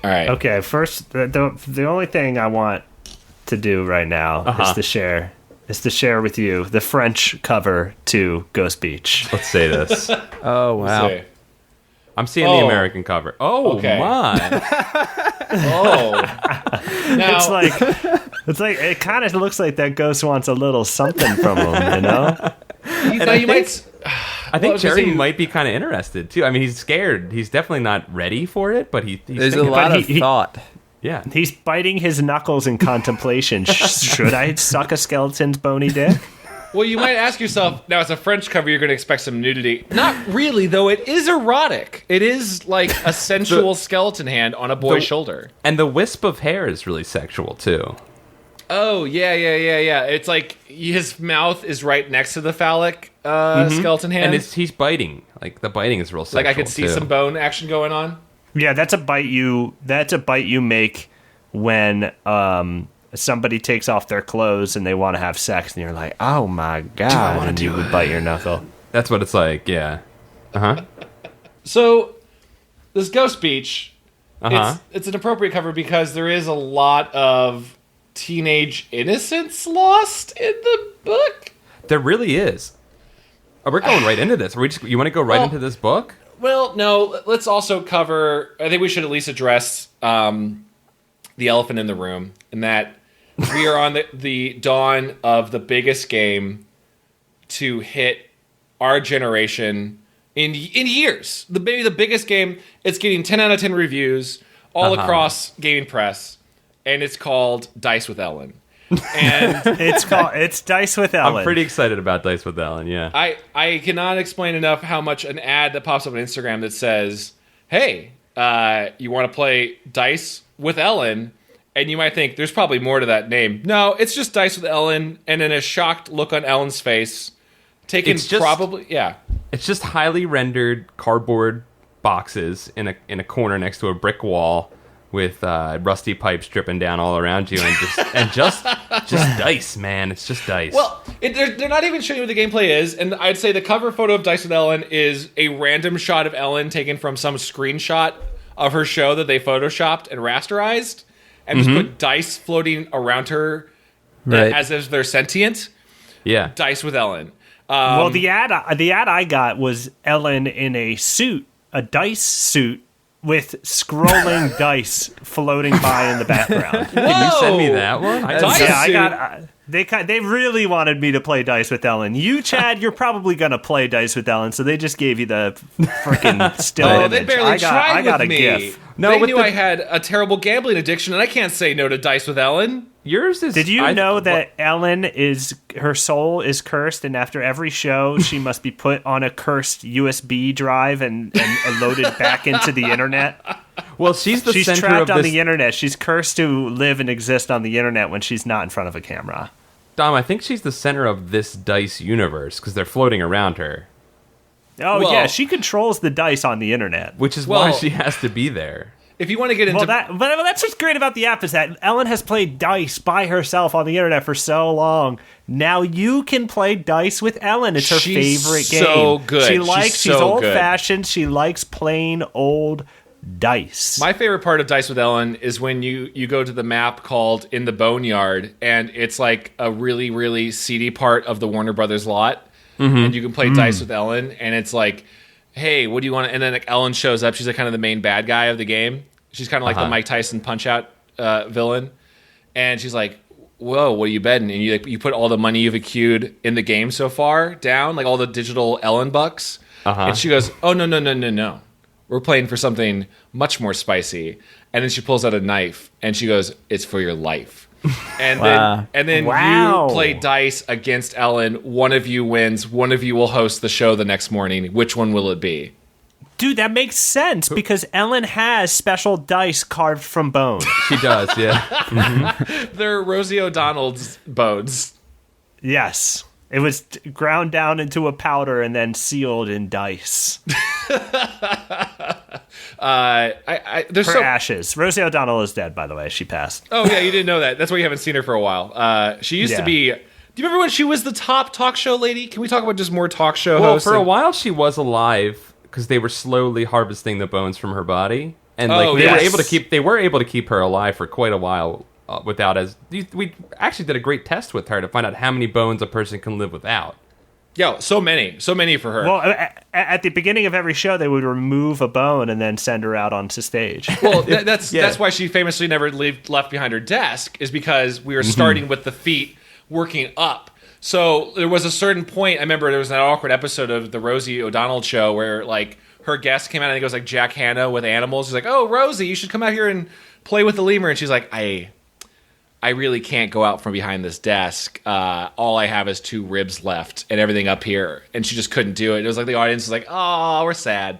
All right. Okay, first, the only thing I want to do right now is to share with you the French cover to Ghost Beach. Let's say this. Oh, wow. Let's see. I'm seeing the American cover. Oh, Okay. my. Now, It's like it kind of looks like that ghost wants a little something from him, you know? I think Jerry might be kind of interested, too. I mean, he's scared. He's definitely not ready for it, but he's There's a thinking lot about of thought. Yeah. He's biting his knuckles in contemplation. Should I suck a skeleton's bony dick? well, you might ask yourself, now it's a French cover, you're going to expect some nudity. Not really, though. It is erotic. It is like a sensual skeleton hand on a boy's shoulder. And the wisp of hair is really sexual, too. Oh, yeah. It's like his mouth is right next to the phallic skeleton hand. And he's biting. Like, the biting is real sexual, like I could see too. some bone action going on. Yeah, that's a bite you make when somebody takes off their clothes and they want to have sex, and you're like, oh my god, and you would bite your knuckle. That's what it's like, yeah. So, this Ghost Beach, it's an appropriate cover because there is a lot of teenage innocence lost in the book. There really is. Oh, we're going right into this. You want to go right into this book? Well, no, let's also cover, I think we should at least address the elephant in the room, and that we are on the dawn of the biggest game to hit our generation in years. Maybe the biggest game. It's getting 10 out of 10 reviews all across gaming press, and it's called Dice with Ellen. And it's Dice with Ellen. I'm pretty excited about Dice with Ellen, yeah. I cannot explain enough how much an ad that pops up on Instagram that says, hey, you want to play Dice with Ellen? And you might think, there's probably more to that name. No, it's just Dice with Ellen, and then a shocked look on Ellen's face. It's just highly rendered cardboard boxes in a corner next to a brick wall with rusty pipes dripping down all around you, and just dice, man. It's just dice. Well, they're not even showing you what the gameplay is, and I'd say the cover photo of Dice with Ellen is a random shot of Ellen taken from some screenshot of her show that they photoshopped and rasterized, and just put dice floating around her as if they're sentient. Yeah, Dice with Ellen. Well, the ad I got was Ellen in a suit, a dice suit, with scrolling dice floating by in the background. Can you send me that one? They really wanted me to play Dice with Ellen. You, Chad, you're probably going to play Dice with Ellen, so they just gave you the freaking still image. They barely tried with me. GIF. They knew I had a terrible gambling addiction, and I can't say no to Dice with Ellen. Yours is. Did you know that Ellen her soul is cursed, and after every show, she must be put on a cursed USB drive and loaded back into the internet? Well, she's center trapped of on this... the internet. She's cursed to live and exist on the internet when she's not in front of a camera. Dom, I think she's the center of this dice universe because they're floating around her. Oh, yeah, she controls the dice on the internet. Which is why she has to be there. If you want to get into... but that's what's great about the app is that Ellen has played dice by herself on the internet for so long. Now you can play Dice with Ellen. It's her favorite game. So good. She's old-fashioned. She likes plain old dice. My favorite part of Dice with Ellen is when you go to the map called In the Boneyard, and it's like a really, really seedy part of the Warner Brothers lot, and you can play Dice with Ellen, and it's like, hey, what do you want? And then like, Ellen shows up. She's like kind of the main bad guy of the game. She's kind of like the Mike Tyson Punch-Out villain, and she's like, whoa, what are you betting? And you put all the money you've accrued in the game so far down, like all the digital Ellen bucks, and she goes, oh, no. We're playing for something much more spicy. And then she pulls out a knife, and she goes, it's for your life. And then you play dice against Ellen. One of you wins. One of you will host the show the next morning. Which one will it be? Dude, that makes sense because Ellen has special dice carved from bone. She does, yeah. They're Rosie O'Donnell's bones. Yes. It was ground down into a powder and then sealed in dice. Ashes. Rosie O'Donnell is dead, by the way. She passed. Oh, yeah, you didn't know that. That's why you haven't seen her for a while. She used to be... Do you remember when she was the top talk show lady? Can we talk about just more talk show hosts? Well, for a while she was alive because they were slowly harvesting the bones from her body. And they were able to keep her alive for quite a while without we actually did a great test with her to find out how many bones a person can live without. Yeah, so many for her. Well, at the beginning of every show, they would remove a bone and then send her out onto stage. Well, that's why she famously never left behind her desk, is because we were starting with the feet, working up. So there was a certain point, I remember there was an awkward episode of the Rosie O'Donnell show where, like, her guest came out, and I think it was, like, Jack Hanna with animals. He's like, oh, Rosie, you should come out here and play with the lemur. And she's like, I really can't go out from behind this desk. All I have is 2 ribs left and everything up here. And she just couldn't do it. It was like the audience was like, oh, we're sad.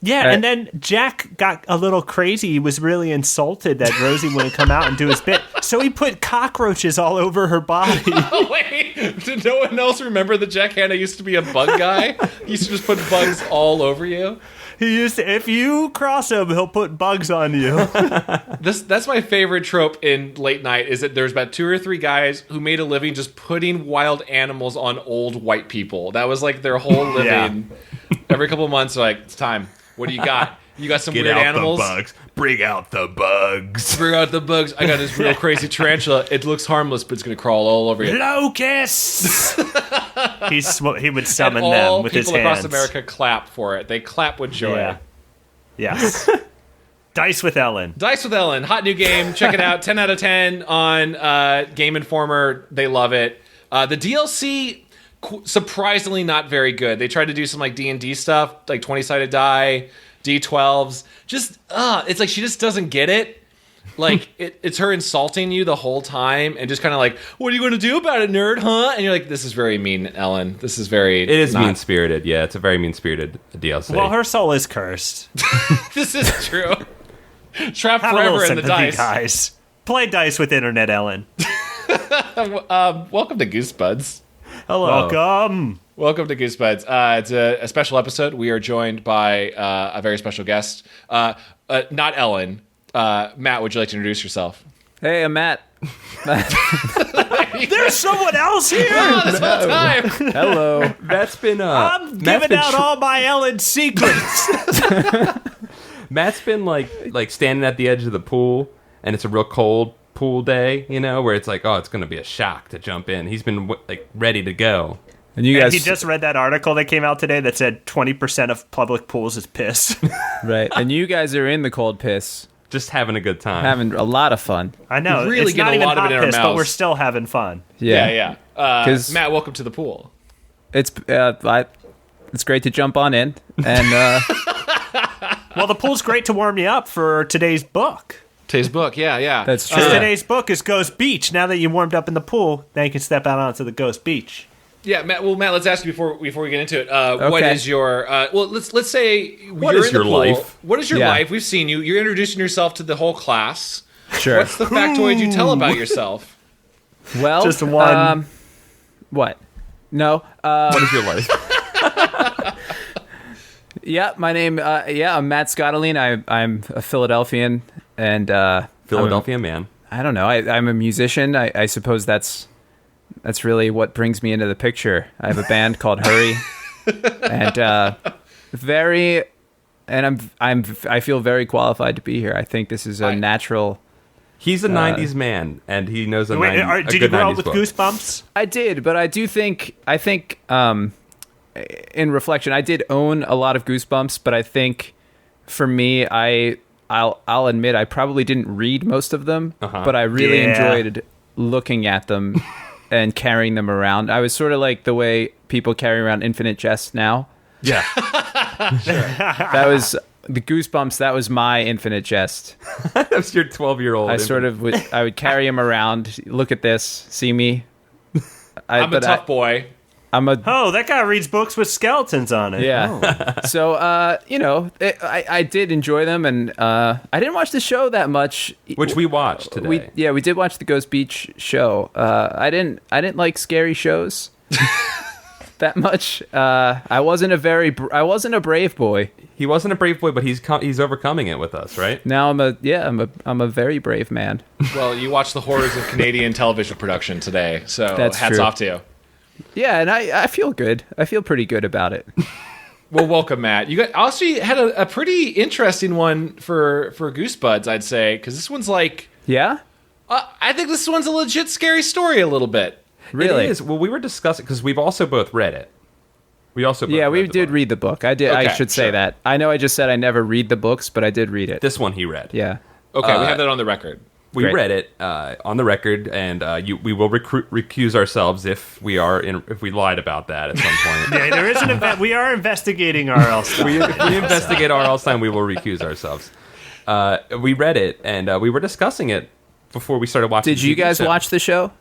Yeah, and then Jack got a little crazy. He was really insulted that Rosie wouldn't come out and do his bit. So he put cockroaches all over her body. Oh, wait. Did no one else remember that Jack Hanna used to be a bug guy? He used to just put bugs all over you? He used to, if you cross him, he'll put bugs on you. That's my favorite trope in late night, is that there's about 2 or 3 guys who made a living just putting wild animals on old white people. That was like their whole living. Every couple of months, like, it's time. What do you got? You got some weird animals? The bugs. Bring out the bugs. Bring out the bugs. I got this real crazy tarantula. It looks harmless, but it's going to crawl all over you. Locusts! He would summon them with his hands. All people across America clap for it. They clap with joy. Yeah. Yes. Dice with Ellen. Dice with Ellen. Hot new game. Check it out. 10 out of 10 on Game Informer. They love it. The DLC, surprisingly not very good. They tried to do some like D&D stuff, like 20-sided die, D12s. Just, it's like she just doesn't get it. Like, it's her insulting you the whole time and just kind of like, what are you going to do about it, nerd, huh? And you're like, this is very mean, Ellen. This is very... It is mean-spirited, yeah. It's a very mean-spirited DLC. Well, her soul is cursed. This is true. Trapped Have forever in the dice. Guys. Play dice with Internet Ellen. Welcome to Goosebuds. Hello. Welcome to Goosebuds. It's a special episode. We are joined by a very special guest. Not Ellen. Matt, would you like to introduce yourself? Hey, I'm Matt. There's someone else here. This whole time. Hello. Matt's been. I'm giving out all my Ellen secrets. Matt's been like standing at the edge of the pool, and it's a real cold pool day, you know, where it's like, oh, it's going to be a shock to jump in. He's been like ready to go. And you guys, he just read that article that came out today that said 20% of public pools is piss. Right. And you guys are in the cold piss. Just having a good time. Having a lot of fun. I know. We're really it's not getting a even lot of hot it in our piss, but mouths. we're still having fun. Yeah. Matt, welcome to the pool. It's great to jump on in. And well, the pool's great to warm you up for today's book. Today's book, yeah. That's true. Today's book is Ghost Beach. Now that you warmed up in the pool, now you can step out onto the Ghost Beach. Yeah, Matt. Well, Matt, let's ask you before we get into it. What is your? Let's say what you're is in the your pool. life? What is your life? We've seen you. You're introducing yourself to the whole class. Sure. What's the factoid you tell about yourself? Well, just one. What? No. What is your life? Yeah, my name. I'm Matt Scottoline. I'm a Philadelphian and Philadelphia man. I don't know. I'm a musician. I suppose that's really what brings me into the picture. I have a band called Hurry, and I feel very qualified to be here. I think this is a natural. He's a '90s man, and he knows Did good you grow 90s up with book. Goosebumps? I did, but I think in reflection, I did own a lot of Goosebumps, but I think for me, I'll admit I probably didn't read most of them, but I really enjoyed looking at them and carrying them around. I was sort of like the way people carry around Infinite Jest now. Yeah. That was the Goosebumps. That was my Infinite Jest. That's your 12-year-old. I would carry him around. Look at this. See me. I'm a tough boy. That guy reads books with skeletons on it. Yeah. Oh. So, I did enjoy them, and I didn't watch the show that much. Which we watched today. We did watch the Ghost Beach show. I didn't like scary shows that much. I wasn't a brave boy. He wasn't a brave boy, but he's overcoming it with us, right? Now I'm a very brave man. Well, you watched the horrors of Canadian television production today, so That's hats true. off to you. Yeah, and I feel good. I feel pretty good about it. Well, welcome, Matt. You got also had a pretty interesting one for Goosebuds, I'd say, because this one's like, Yeah? I think this one's a legit scary story a little bit. Really? It is. Well, we were discussing because we've also both read it. We also both Yeah, we read the did book. read the book. I did. I Okay, should say sure. that. I know I just said I never read the books, but I did read it. This one he read. Yeah. Okay, we have that on the record. We Great. read it on the record, and we will recuse ourselves if we lied about that at some point. Yeah, there is we are investigating R.L. Stein. If we investigate R.L. Stein, we will recuse ourselves. We read it, and we were discussing it before we started watching. Did you the TV guys show. watch the show?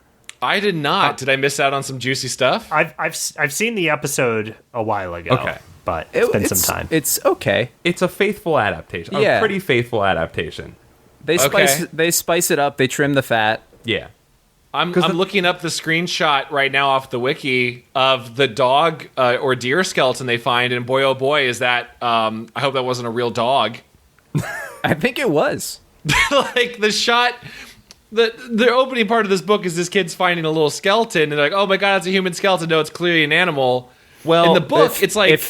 I did not. Did I miss out on some juicy stuff? I've seen the episode a while ago. Okay. But it's been some time. It's okay. It's a faithful adaptation. Yeah. A pretty faithful adaptation. They spice it up. They trim the fat. Yeah. I'm looking up the screenshot right now off the wiki of the dog or deer skeleton they find, and boy, oh boy, is that, I hope that wasn't a real dog. I think it was. Like, the shot, the opening part of this book is this kid's finding a little skeleton, and they're like, oh my god, it's a human skeleton. No, it's clearly an animal. Well, in the book, it's like...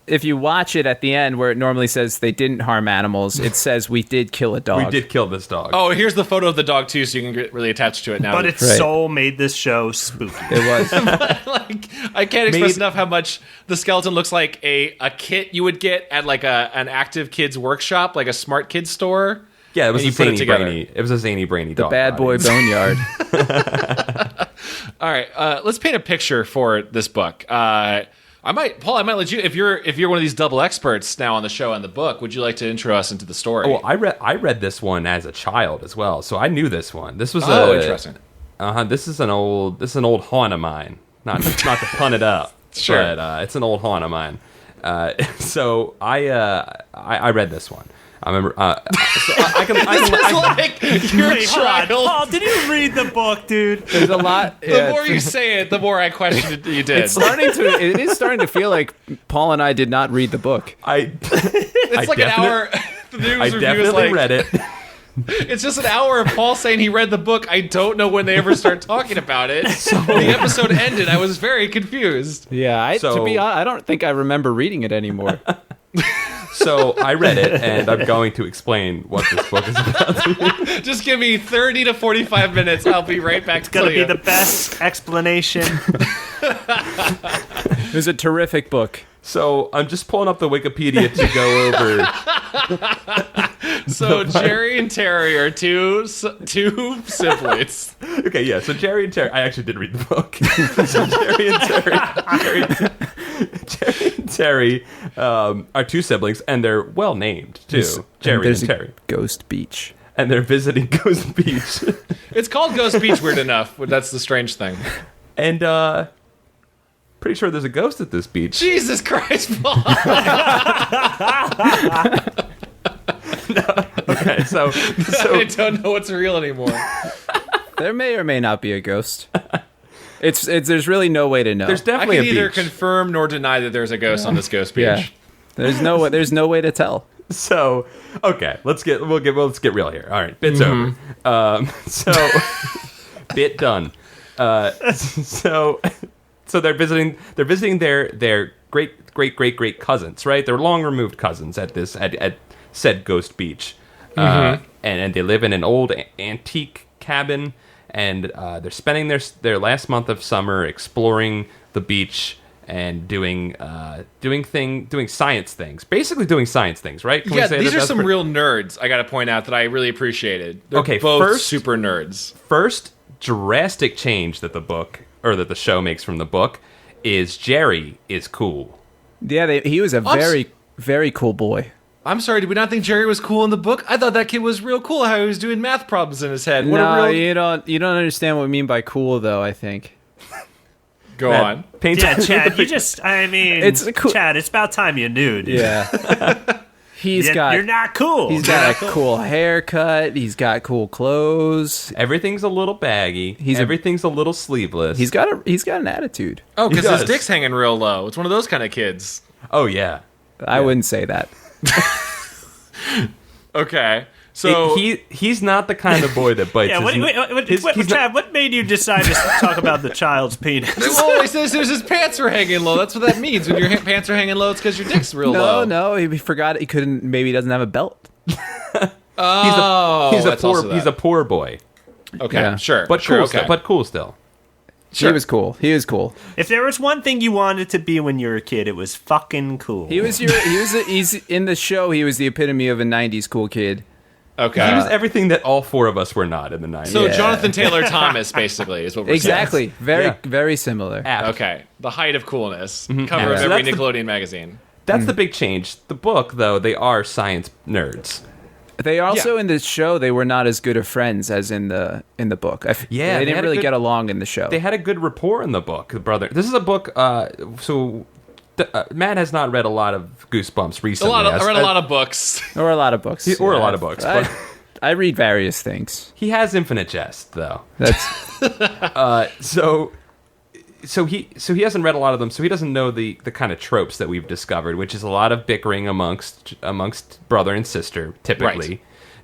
If you watch it at the end where it normally says they didn't harm animals, it says we did kill a dog. We did kill this dog. Oh, here's the photo of the dog, too, so you can get really attached to it now. But its Right. soul made this show spooky. It was. Like, I can't express enough how much the skeleton looks like a kit you would get at like an active kids workshop, like a smart kids store. Yeah, it was And a you put it zany together. brainy. It was a zany brainy The dog. bad boy body. boneyard. All right, let's paint a picture for this book. Paul, I might let you, if you're one of these double experts now on the show and the book, would you like to intro us into the story? Well, I read this one as a child as well, so I knew this one. This was interesting. This is an old haunt of mine. Not to pun it up, Sure. but it's an old haunt of mine. So I read this one. I remember. So I can Like your Wait, hold on. child. Paul, did you read the book, dude? There's a lot. The more you say it, the more I question it that you did. It is starting to feel like Paul and I did not read the book. It's like an hour. The news I review is definitely like, read it. It's just an hour of Paul saying he read the book. I don't know when they ever start talking about it. When the episode ended, I was very confused. Yeah, So- to be honest, I don't think I remember reading it anymore. So I read it, and I'm going to explain what this book is about. Just give me 30 to 45 minutes. I'll be right back to It's gonna tell be you. the best explanation. It was a terrific book. So I'm just pulling up the Wikipedia to go over. So Jerry and Terry are two siblings. Okay, yeah. So Jerry and Terry. I actually did read the book. So Jerry and Terry are two siblings, and they're well named too. Jerry and There's Terry, a Ghost Beach. and they're visiting Ghost Beach, It's called Ghost Beach, weird enough, but that's the strange thing. and pretty sure there's a ghost at this beach. Jesus Christ, Paul. Okay, so I don't know what's real anymore. There may or may not be a ghost. It's there's really no way to know. there's I definitely can a neither beach. confirm nor deny that there's a ghost on this Ghost Beach. yeah. There's no way to tell. So okay, let's get real here. All right, bit's over. So bit done. So they're visiting their great cousins, right? They're long removed cousins at said Ghost Beach, and they live in an old antique cabin, and they're spending their last month of summer exploring the beach and doing science things, basically doing science things, right? Can we Yeah, say these that are that's some pretty- real nerds, I gotta point out, that I really appreciated. They're Okay, both first- super nerds. First drastic change that the show makes from the book is Jerry is cool. Yeah, he was a very, very cool boy. I'm sorry, did we not think Jerry was cool in the book? I thought that kid was real cool, how he was doing math problems in his head. What No, a real... you don't understand what we mean by cool, though. I think Go on. Paint Yeah, Chad, It's cool. Chad, it's about time you knew, dude. Yeah. You're not cool. He's got a cool haircut. He's got cool clothes. Everything's a little baggy. Everything's a little sleeveless. He's got an attitude. Oh, because He his does. dick's hanging real low. It's one of those kind of kids. Oh yeah. I wouldn't say that. Okay. So he's not the kind of boy that bites. Chad, what made you decide to talk about the child's penis? well, he says his pants are hanging low. That's what that means. When your pants are hanging low, it's because your dick's real low. No, he forgot. He couldn't. Maybe he doesn't have a belt. He's a poor boy. Okay, Yeah. sure, but sure, cool. okay. But cool still. Sure. He was cool. If there was one thing you wanted to be when you were a kid, it was fucking cool. He's in the show. He was the epitome of a '90s cool kid. Okay, He was everything that all four of us were not in the 90s. so Jonathan Taylor Thomas, basically, is what we're Exactly. saying. Very similar. Apt. Okay, the height of coolness. Cover of So every that's the- Nickelodeon magazine. That's the big change. The book, though, they are science nerds. They also in the show they were not as good of friends as in the book. Yeah, they they didn't had a really good- get along in the show. They had a good rapport in the book, brother. This is a book. Matt has not read a lot of Goosebumps recently. I read a lot of books. or a lot of books. Or a lot of books, but I read various things. he has Infinite Jest, though. That's So he hasn't read a lot of them, so he doesn't know the kind of tropes that we've discovered, which is a lot of bickering amongst brother and sister, typically. Right.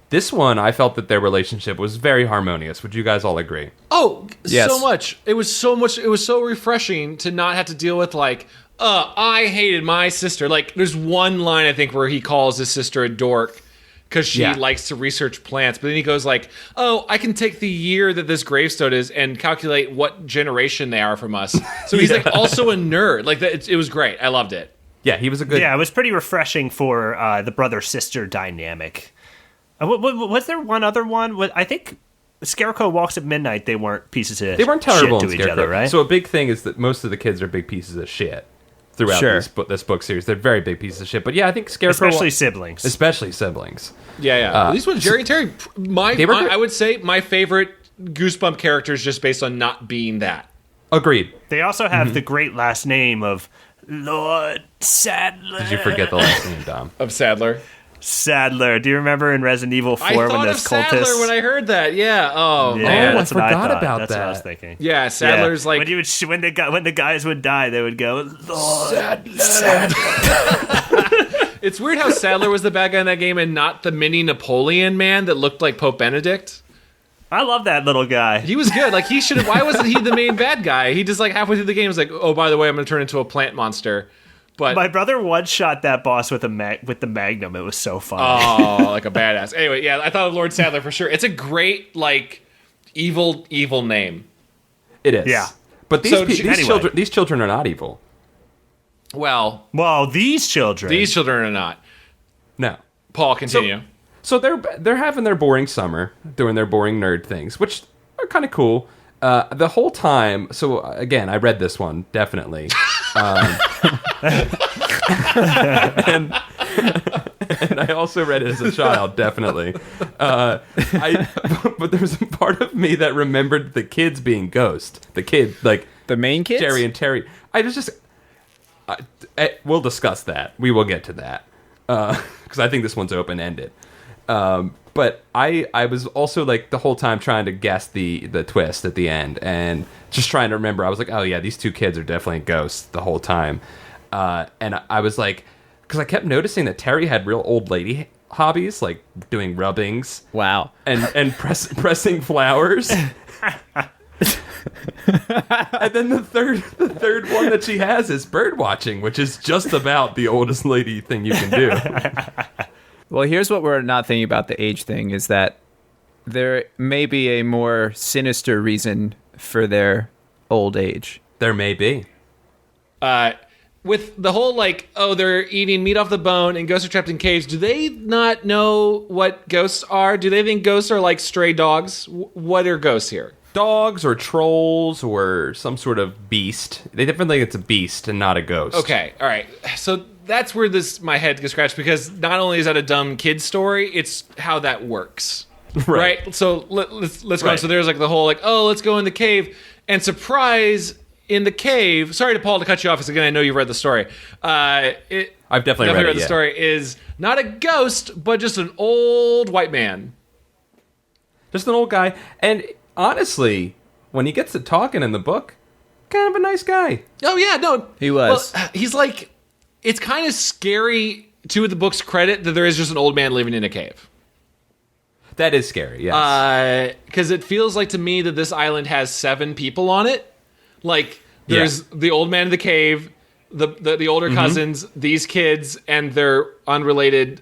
This one, I felt that their relationship was very harmonious. Would you guys all agree? Oh, Yes. so much. It was so much. It was so refreshing to not have to deal with like, I hated my sister. Like, there's one line I think where he calls his sister a dork because she likes to research plants, but then he goes like, "Oh, I can take the year that this gravestone is and calculate what generation they are from us." So he's like also a nerd. Like that, it was great. I loved it. Yeah, he was a good... Yeah, it was pretty refreshing for the brother-sister dynamic. Was there one other one? I think Scarecrow Walks at Midnight, they weren't pieces of They weren't terrible shit in to each Scarecrow. other, right? So a big thing is that most of the kids are big pieces of shit throughout Sure. this book series. They're very big pieces of shit. But yeah, I think Scarecrow... Especially siblings. Especially siblings. Yeah. These ones, Jerry and Terry. I would say my favorite Goosebump characters just based on not being that. Agreed. They also have the great last name of Lord Sadler. Did you forget the last name, Dom? Of Sadler. Sadler. Do you remember in Resident Evil 4 I when thought those of Sadler cultists... when I heard that. Yeah. Oh, Yeah, man. that's I what forgot thought. about That's what I was that. thinking. Yeah, Sadler's like when the guys would die, they would go, Lord It's weird how Sadler was the bad guy in that game and not the mini Napoleon man that looked like Pope Benedict. I love that little guy. He was good. Like he should have. Why wasn't he the main bad guy? He just like halfway through the game was like, oh, by the way, I'm going to turn into a plant monster. But My brother one-shot that boss with the Magnum. It was so fun. oh, like a badass. Anyway, yeah, I thought of Lord Sadler for sure. It's a great like evil name. It is. Yeah. But anyway. these children are not evil. Well, Well, these children. are not. No. Paul, continue. So they're having their boring summer, doing their boring nerd things, which are kind of cool. The whole time, so again, I read this one, definitely. And I also read it as a child, definitely. But there's a part of me that remembered the kids being ghosts. The kid, like... the main kids. Jerry and Terry. We'll discuss that. We will get to that. Because I think this one's open-ended. But I was also like the whole time trying to guess the twist at the end and just trying to remember. I was like, oh yeah, these two kids are definitely ghosts the whole time. And I was like, because I kept noticing that Terry had real old lady hobbies, like doing rubbings. Wow. And pressing flowers. And then the third one that she has is bird watching, which is just about the oldest lady thing you can do. Well, here's what we're not thinking about the age thing is that there may be a more sinister reason for their old age. There may be. With the whole like, oh, they're eating meat off the bone and ghosts are trapped in caves. Do they not know what ghosts are? Do they think ghosts are like stray dogs? What are ghosts here? Dogs or trolls or some sort of beast. They definitely think it's a beast and not a ghost. Okay, all right. So that's where my head gets scratched because not only is that a dumb kid story, it's how that works. Right? So let's go. Right. So there's like the whole like, oh, let's go in the cave and surprise in the cave. Sorry to Paul to cut you off because again I know you've read the story. I've definitely read it, the story. Is not a ghost, but just an old white man. Just an old guy. And honestly, when he gets to talking in the book, kind of a nice guy. Oh yeah, no, He was. Well, he's like, it's kind of scary to the book's credit that there is just an old man living in a cave. That is scary, yes. Because it feels like to me that this island has 7 people on it. Like, there's the old man in the cave, the older cousins, these kids, and their unrelated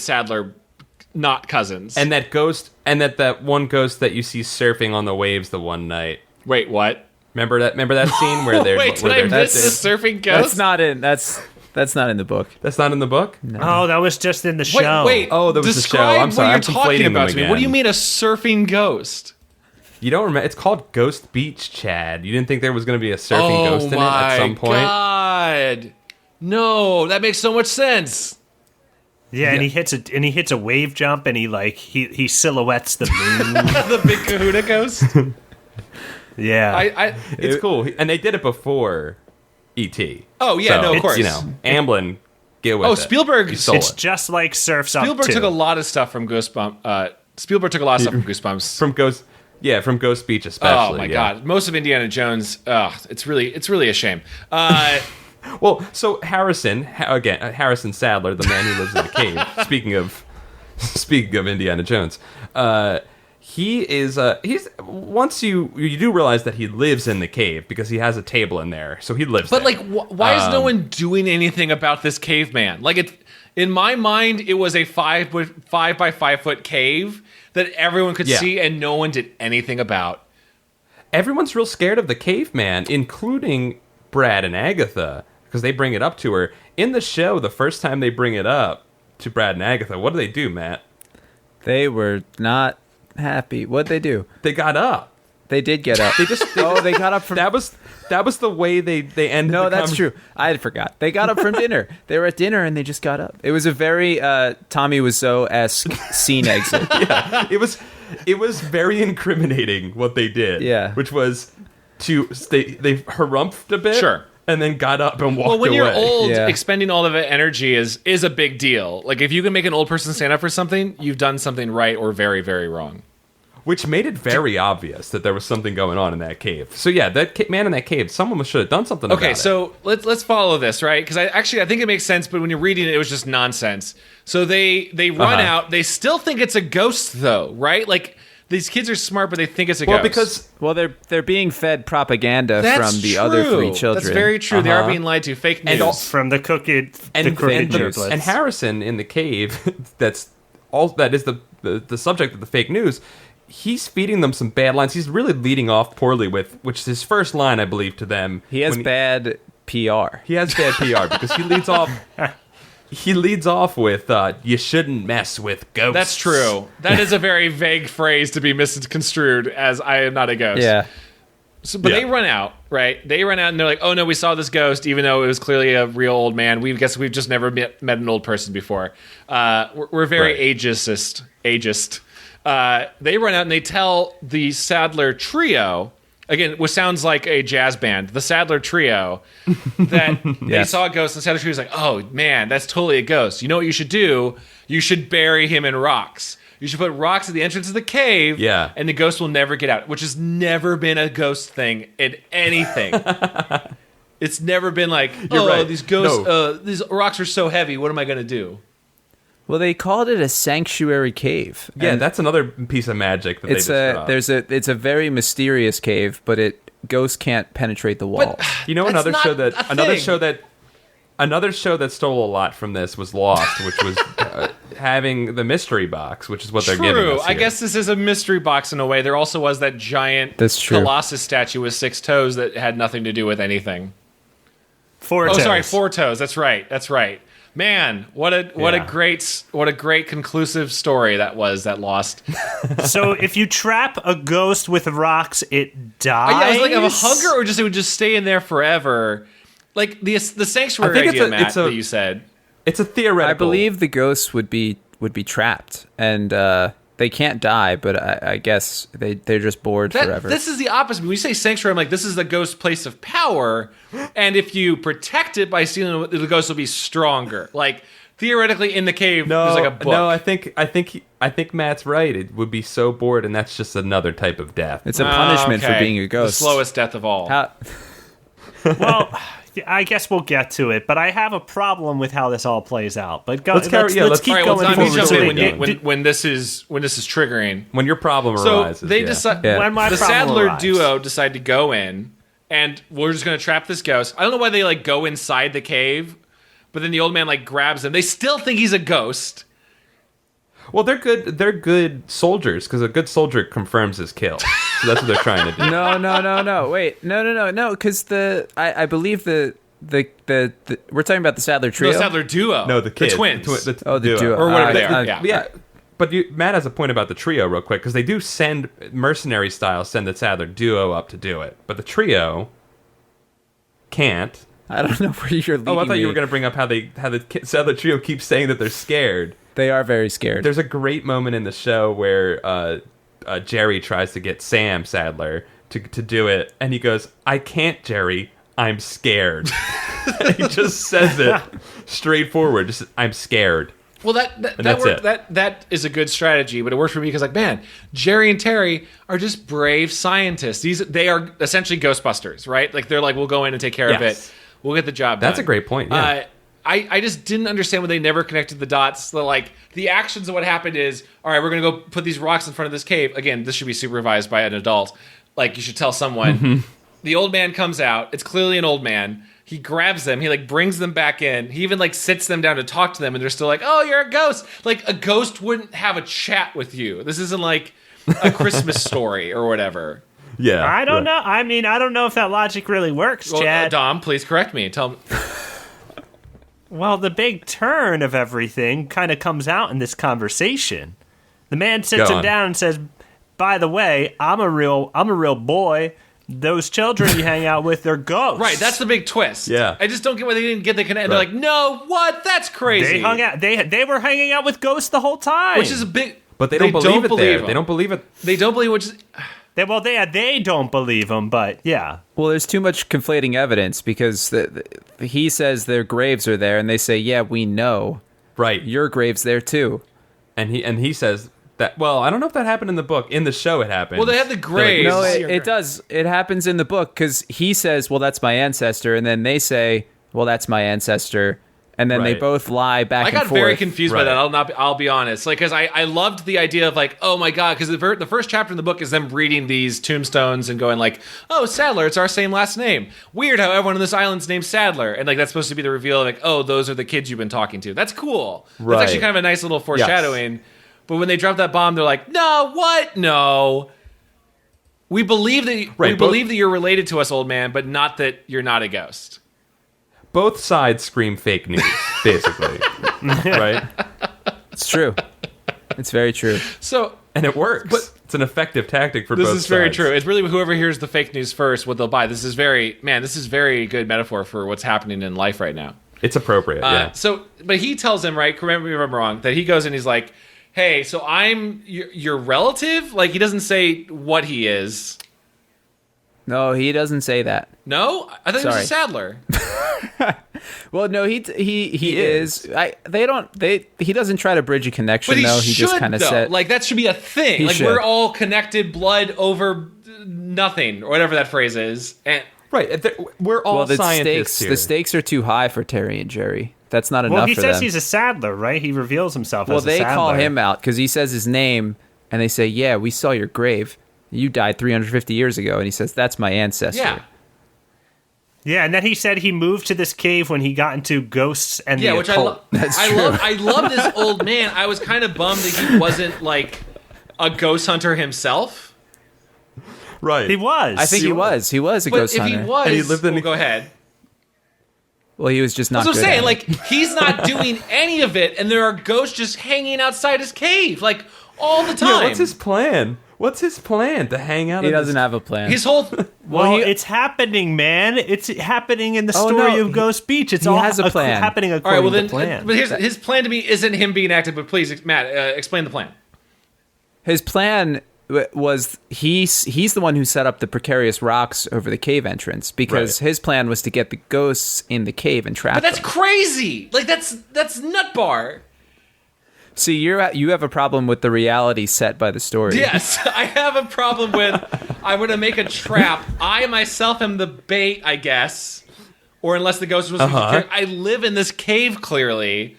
Sadler not cousins. And that one ghost that you see surfing on the waves the one night. Wait, what? Remember that scene where they're Wait, did I miss the surfing ghost? That's not in the book. That's not in the book? No. Oh, that was just in the show. Wait. Oh, that was the show. I'm sorry. I'm conflating them again. What do you mean a surfing ghost? You don't remember? It's called Ghost Beach, Chad. You didn't think there was going to be a surfing ghost in it at some point? Oh my God! No, that makes so much sense. Yeah, and he hits a wave jump, and he silhouettes the moon. The big Kahuna ghost. Yeah, it's cool, and they did it before E.T. Oh yeah, so of course. Amblin, get with it. Spielberg. It's just like Surf's Up 2. Spielberg took a lot of stuff from Goosebumps. From Ghost Beach especially. Oh my God, most of Indiana Jones. It's really a shame. Well, so Harrison Sadler, the man who lives in the cave. Speaking of Indiana Jones, he's once you do realize that he lives in the cave because he has a table in there, so he lives there. But why is no one doing anything about this caveman? Like, in my mind, it was a 5 by 5 foot cave that everyone could see, and no one did anything about. Everyone's real scared of the caveman, including Brad and Agatha, because they bring it up to her in the show. The first time they bring it up to Brad and Agatha, what do, Matt? They were not happy. What'd they do? They got up. They did get up. They got up from... That was the way they ended. No, that's true. I forgot. They got up from dinner. They were at dinner and they just got up. It was a very Tommy Wiseau-esque scene exit. Yeah, it was very incriminating what they did. Yeah, which was they harumphed a bit. Sure. And then got up and walked away. Well, when you're old, expending all of the energy is a big deal. Like, if you can make an old person stand up for something, you've done something right or very, very wrong. Which made it very obvious that there was something going on in that cave. So yeah, that man in that cave, someone should have done something about it. Okay, so let's follow this, right? Because I think it makes sense, but when you're reading it, it was just nonsense. So they run out. They still think it's a ghost, though, right? Like, these kids are smart, but they think it's a ghost. They're being fed propaganda from the other 3 children. That's very true. They are being lied to. Fake news. And from the crooked triplets. And Harrison in the cave, that is the subject of the fake news. He's feeding them some bad lines. He's really leading off poorly with, which is his first line, I believe, to them. He has bad PR. He has bad PR because he leads off. He leads off with, you shouldn't mess with ghosts. That's true. That is a very vague phrase to be misconstrued as I am not a ghost. Yeah. So, but they run out, right? They run out and they're like, oh no, we saw this ghost, even though it was clearly a real old man. We guess we've just never met an old person before. We're very ageist. They run out and they tell the Sadler trio, again, which sounds like a jazz band, the Sadler Trio, that they saw a ghost, and the Sadler Trio was like, oh, man, that's totally a ghost. You know what you should do? You should bury him in rocks. You should put rocks at the entrance of the cave, and the ghost will never get out, which has never been a ghost thing in anything. It's never been like, these ghosts, these rocks are so heavy, what am I going to do? Well, they called it a sanctuary cave. Yeah, that's another piece of magic that they just dropped. It's a very mysterious cave, but ghosts can't penetrate the wall. But you know, another show that stole a lot from this was Lost, which was having the mystery box, which is what they're giving us here. I guess this is a mystery box in a way. There also was that giant Colossus statue with 6 toes that had nothing to do with anything. 4 toes. Oh, sorry, 4 toes. That's right. Man, what a great conclusive story that was, that Lost. So if you trap a ghost with rocks, it dies. Yeah, it was like a hunger, or it would just stay in there forever. Like the sanctuary idea, Matt, that you said. It's a theoretical. I believe the ghosts would be trapped, and they can't die, but I guess they're just bored forever. This is the opposite. When you say sanctuary, I'm like, this is the ghost's place of power, and if you protect it by stealing it, the ghost will be stronger. Like, theoretically, in the cave, there's like a book. No, I think Matt's right. It would be so bored, and that's just another type of death. It's a punishment for being a ghost. The slowest death of all. Well, I guess we'll get to it, but I have a problem with how this all plays out. But let's keep all right, well, going Tom, you forward. jump in when this is triggering. When your problem So arises. they decide. When my The problem Sadler arrives. duo decide to go in, and we're just going to trap this ghost. I don't know why they like go inside the cave, but then the old man like grabs them. They still think he's a ghost. Well, they're good. They're good soldiers because a good soldier confirms his kill. So that's what they're trying to do. No. Wait, no. Because I believe the we're talking about the Sadler trio. No, Sadler duo. No, the kids. The twins. The duo. Or whatever they are. Alright, Yeah. But Matt has a point about the trio real quick because they do send mercenary style send the Sadler duo up to do it, but the trio can't. I don't know where you're leading I thought you me. were going to bring up how the Sadler trio keeps saying that they're scared. They are very scared. There's a great moment in the show where Jerry tries to get Sam Sadler to do it, and he goes, "I can't, Jerry. I'm scared." He just says it straightforward. Just, I'm scared. Well, that that's worked. it. That is a good strategy, but it works for me because, like, man, Jerry and Terry are just brave scientists. They are essentially Ghostbusters, right? Like, they're like, we'll go in and take care of Yes. it. We'll get the job done. That's a great point. Yeah. I just didn't understand when they never connected the dots. The actions of what happened is, all right, we're going to go put these rocks in front of this cave. Again, this should be supervised by an adult. Like, you should tell someone. Mm-hmm. The old man comes out. It's clearly an old man. He grabs them. He, like, brings them back in. He even, like, sits them down to talk to them, and they're still like, oh, you're a ghost. Like, a ghost wouldn't have a chat with you. This isn't, like, a Christmas story or whatever. Yeah. I don't know. I mean, I don't know if that logic really works, Well, Chad. Dom, please correct me. Tell me. Well, the big turn of everything kind of comes out in this conversation. The man sits Go him on. down and says, "By the way, I'm a real boy. Those children you hang out with, they're ghosts." Right, that's the big twist. Yeah. I just don't get why they didn't get the connection. Right. They're like, no, what? That's crazy. They hung out. They were hanging out with ghosts the whole time. Which is a big... But they don't believe it there. him. They don't believe it. They don't believe which is... They don't believe him, but yeah. Well, there's too much conflating evidence because he says their graves are there, and they say, "Yeah, we know Right. your grave's there too." And he says that. Well, I don't know if that happened in the book. In the show, it happened. Well, they have the graves. No, It's it does. It happens in the book because he says, "Well, that's my ancestor," and then they say, "Well, that's my ancestor," and then they Right. both lie back I and got forth. very confused by Right. that. I'll be honest. Like, because I loved the idea of like, oh my god, because the first chapter in the book is them reading these tombstones and going like, oh, Sadler, it's our same last name. Weird how everyone on this island's named Sadler, and like that's supposed to be the reveal of like, oh, those are the kids you've been talking to. That's cool. Right. That's actually kind of a nice little foreshadowing. But when they drop that bomb, they're like, no, what? No. We believe that believe that you're related to us, old man, but not that you're not a ghost. Both sides scream fake news, basically. Right? It's true. It's very true. So And it works. But- it's an effective tactic for this both is very sides. true. It's really whoever hears the fake news first, what they'll buy. This is very good metaphor for what's happening in life right now. It's appropriate, yeah. But he tells him, right, correct me if I'm wrong, that he goes and he's like, hey, so I'm your relative? Like, he doesn't say what he is. No, he doesn't say that. No? I thought he was a Sorry. Sadler. Well, no, he is. He doesn't try to bridge a connection. But he though. He should, just kind of though. said, Like, that should be a thing. He Like, should. we're all connected blood over nothing, or whatever that phrase is. And Right. We're all "Well, the scientists here. stakes are too high for Terry and Jerry. That's not Well, enough he for says them." he's a Sadler, right? He reveals himself Well, as a they Sadler. call him out because he says his name, and they say, "Yeah, we saw your grave. You died 350 years ago," and he says, "That's my ancestor." yeah. Yeah, and then he said he moved to this cave when he got into ghosts and Yeah, the which occult. I love this old man. I was kind of bummed that he wasn't like a ghost hunter himself. Right. He was. I think he was. He was a But ghost if hunter. he was, And he lived in well, a- go ahead. Well, he was just not. That's what I'm good saying. at Like, it. he's not doing any of it, and there are ghosts just hanging outside his cave, like all the time. Yeah, what's his plan? What's his plan to hang out? He in doesn't this- have a plan. His whole Well, he- it's happening, man. It's happening in the Oh, story no, of Ghost Beach. It's he all has a plan. happening all according right. Well, then, to plan. but his plan to me isn't him being active. But please, Matt, explain the plan. His plan was he's the one who set up the precarious rocks over the cave entrance because Right. his plan was to get the ghosts in the cave and trap But that's them. crazy. Like that's nut bar. See, you have a problem with the reality set by the story. Yes, I have a problem with. I'm going to make a trap. I myself am the bait, I guess. or unless the ghost was I live in this cave clearly,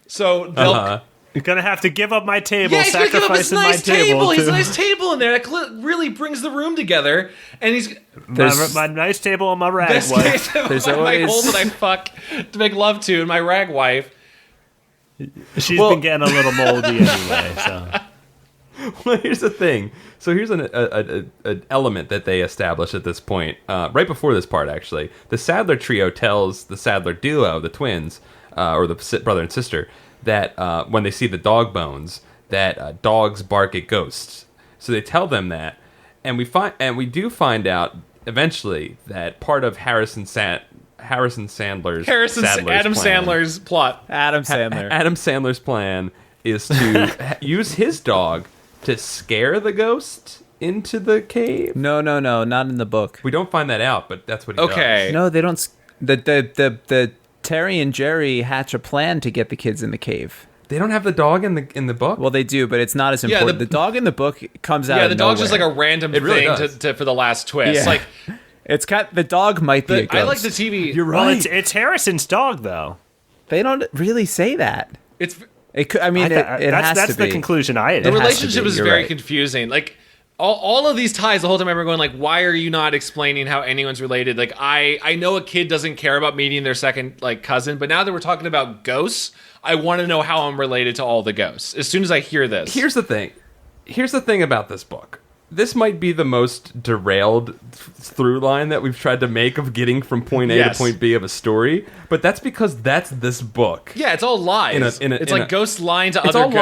so they'll. You're gonna have to give up my table. Yeah, he's gonna give up his nice my table. He's a nice table in there that really brings the room together. And he's my nice table and my rag wife. There's my hole that I fuck to make love to, and my rag wife. She's been getting a little moldy anyway. So, well, here's the thing. So here's an element that they establish at this point, right before this part. Actually, the Sadler trio tells the Sadler duo, the twins, or the brother and sister, that when they see the dog bones, that dogs bark at ghosts. So they tell them that, and we do find out eventually that part of Adam Sandler's plot. Adam Sandler's plan is to use his dog to scare the ghost into the cave. No, not in the book. We don't find that out, but that's what he does. No, they don't. The Terry and Jerry hatch a plan to get the kids in the cave. They don't have the dog in the book? Well, they do, but it's not as important. The dog in the book comes out of nowhere. Yeah, the dog's just like a random thing for the last twist. Yeah. It's the dog might be a ghost. I like the TV. You're right. Well, it's Harrison's dog, though. They don't really say that. It has that's to be. the conclusion I had. The relationship is very confusing. Like, all of these ties, the whole time I remember going, like, why are you not explaining how anyone's related? Like, I know a kid doesn't care about meeting their second, like, cousin, but now that we're talking about ghosts, I want to know how I'm related to all the ghosts. As soon as I hear this. Here's the thing about this book. This might be the most derailed through line that we've tried to make of getting from point A to point B of a story, but that's because that's this book. Yeah, it's all lies. It's like ghosts lying to other ghosts. It's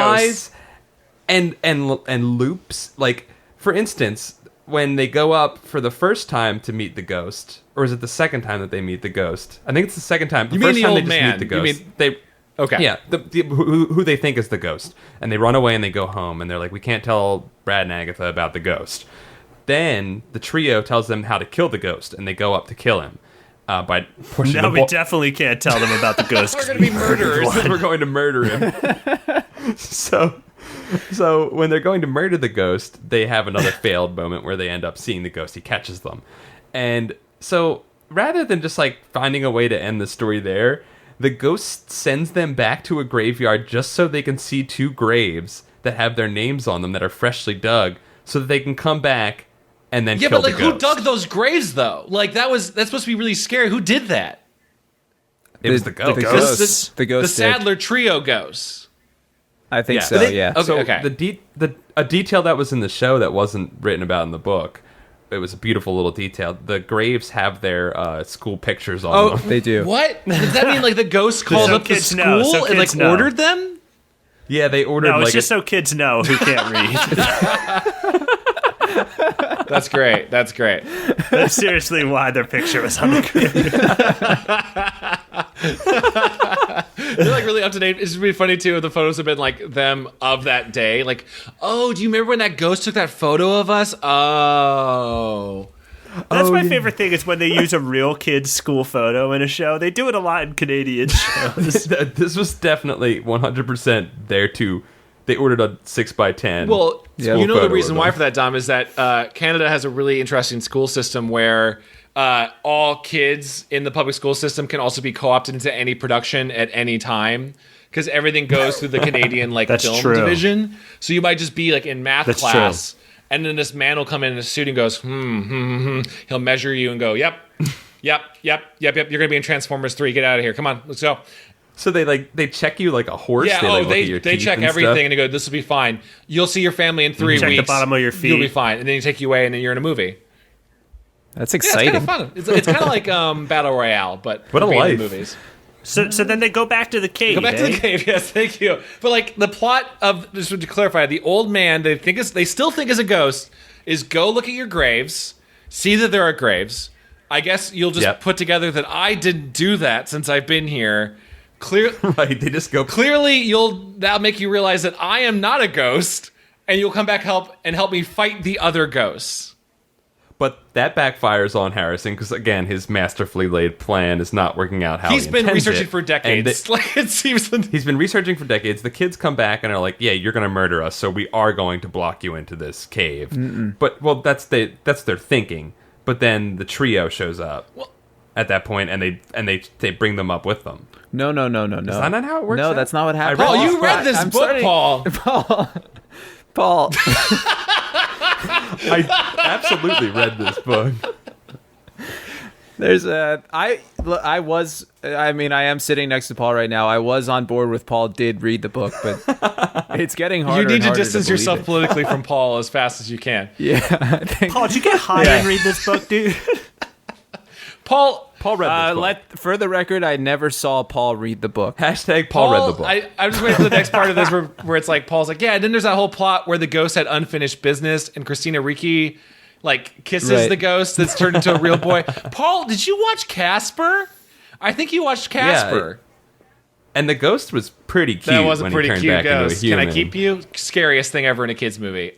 all lies and loops. Like, for instance, when they go up for the first time to meet the ghost, or is it the second time that they meet the ghost? I think it's the second time. The first time they just meet the ghost. Okay. Yeah, who they think is the ghost. And they run away and they go home, and they're like, we can't tell Brad and Agatha about the ghost. Then the trio tells them how to kill the ghost, and they go up to kill him. By pushing we definitely can't tell them about the ghost. We're going to be murderers. We're going to murder him. So when they're going to murder the ghost, they have another failed moment where they end up seeing the ghost. He catches them. And so rather than just like finding a way to end the story there, the ghost sends them back to a graveyard just so they can see two graves that have their names on them that are freshly dug, so that they can come back and then kill the ghost. Who dug those graves though? Like that's supposed to be really scary. Who did that? It was the ghost. The ghost. The Sadler trio ghosts. I think so. Yeah. Okay. A detail that was in the show that wasn't written about in the book. It was a beautiful little detail. The graves have their school pictures on them. They do. What? Does that mean like the ghost called up the school and like ordered them? Yeah, they ordered. No, it's just so kids know who can't read. That's great. That's seriously why their picture was on the grave. They're like really up to date. It's really funny too. The photos have been like them of that day. Like, oh, do you remember when that ghost took that photo of us? Oh. That's my favorite thing is when they use a real kid's school photo in a show. They do it a lot in Canadian shows. This was definitely 100% there too. They ordered a 6x10. Well, you know the reason why for that, Dom, is that Canada has a really interesting school system where all kids in the public school system can also be co-opted into any production at any time, because everything goes through the Canadian film division. So you might just be like in math class, and then this man will come in a suit and goes, He'll measure you and go, yep. You're gonna be in Transformers 3. Get out of here. Come on, let's go. So they check you like a horse. Yeah, they check everything and they go, this will be fine. You'll see your family in 3 weeks. Check the bottom of your feet. You'll be fine, and then you take you away, and then you're in a movie. That's exciting. It's kind of fun. It's kind of like Battle Royale, but what a life. Movies. So then they go back to the cave. Go back to the cave. Yes, thank you. But like the plot of, just to clarify, the old man they still think is a ghost is go look at your graves, see that there are graves. I guess you'll just put together that I didn't do that since I've been here. Right, they just go. Clearly, that'll make you realize that I am not a ghost, and you'll come back help me fight the other ghosts. But that backfires on Harrison because, again, his masterfully laid plan is not working out how he's been researching it. for decades. It seems he's been researching for decades. The kids come back and are like, "Yeah, you're going to murder us, so we are going to block you into this cave." Mm-mm. But that's their thinking. But then the trio shows up. Well, at that point, and they bring them up with them. No. Is that not how it works? No, out? that's not what happened. Paul, you read this book, Paul. Paul. I absolutely read this book. I am sitting next to Paul right now. I was on board with Paul did read the book, but it's getting harder. You need and to harder distance believe yourself it. politically from Paul as fast as you can. Yeah. I think, Paul, did you get high and read this book, dude? Paul read this book. for the record, I never saw Paul read the book. Hashtag Paul read the book. I'm just waiting for the next part of this where it's like Paul's like, yeah, and then there's that whole plot where the ghost had unfinished business and Christina Ricci like kisses the ghost that's turned into a real boy. Paul, did you watch Casper? I think you watched Casper. And the ghost was pretty cute. That was a when pretty he turned cute back into a ghost. Can I human. keep you? Scariest thing ever in a kid's movie.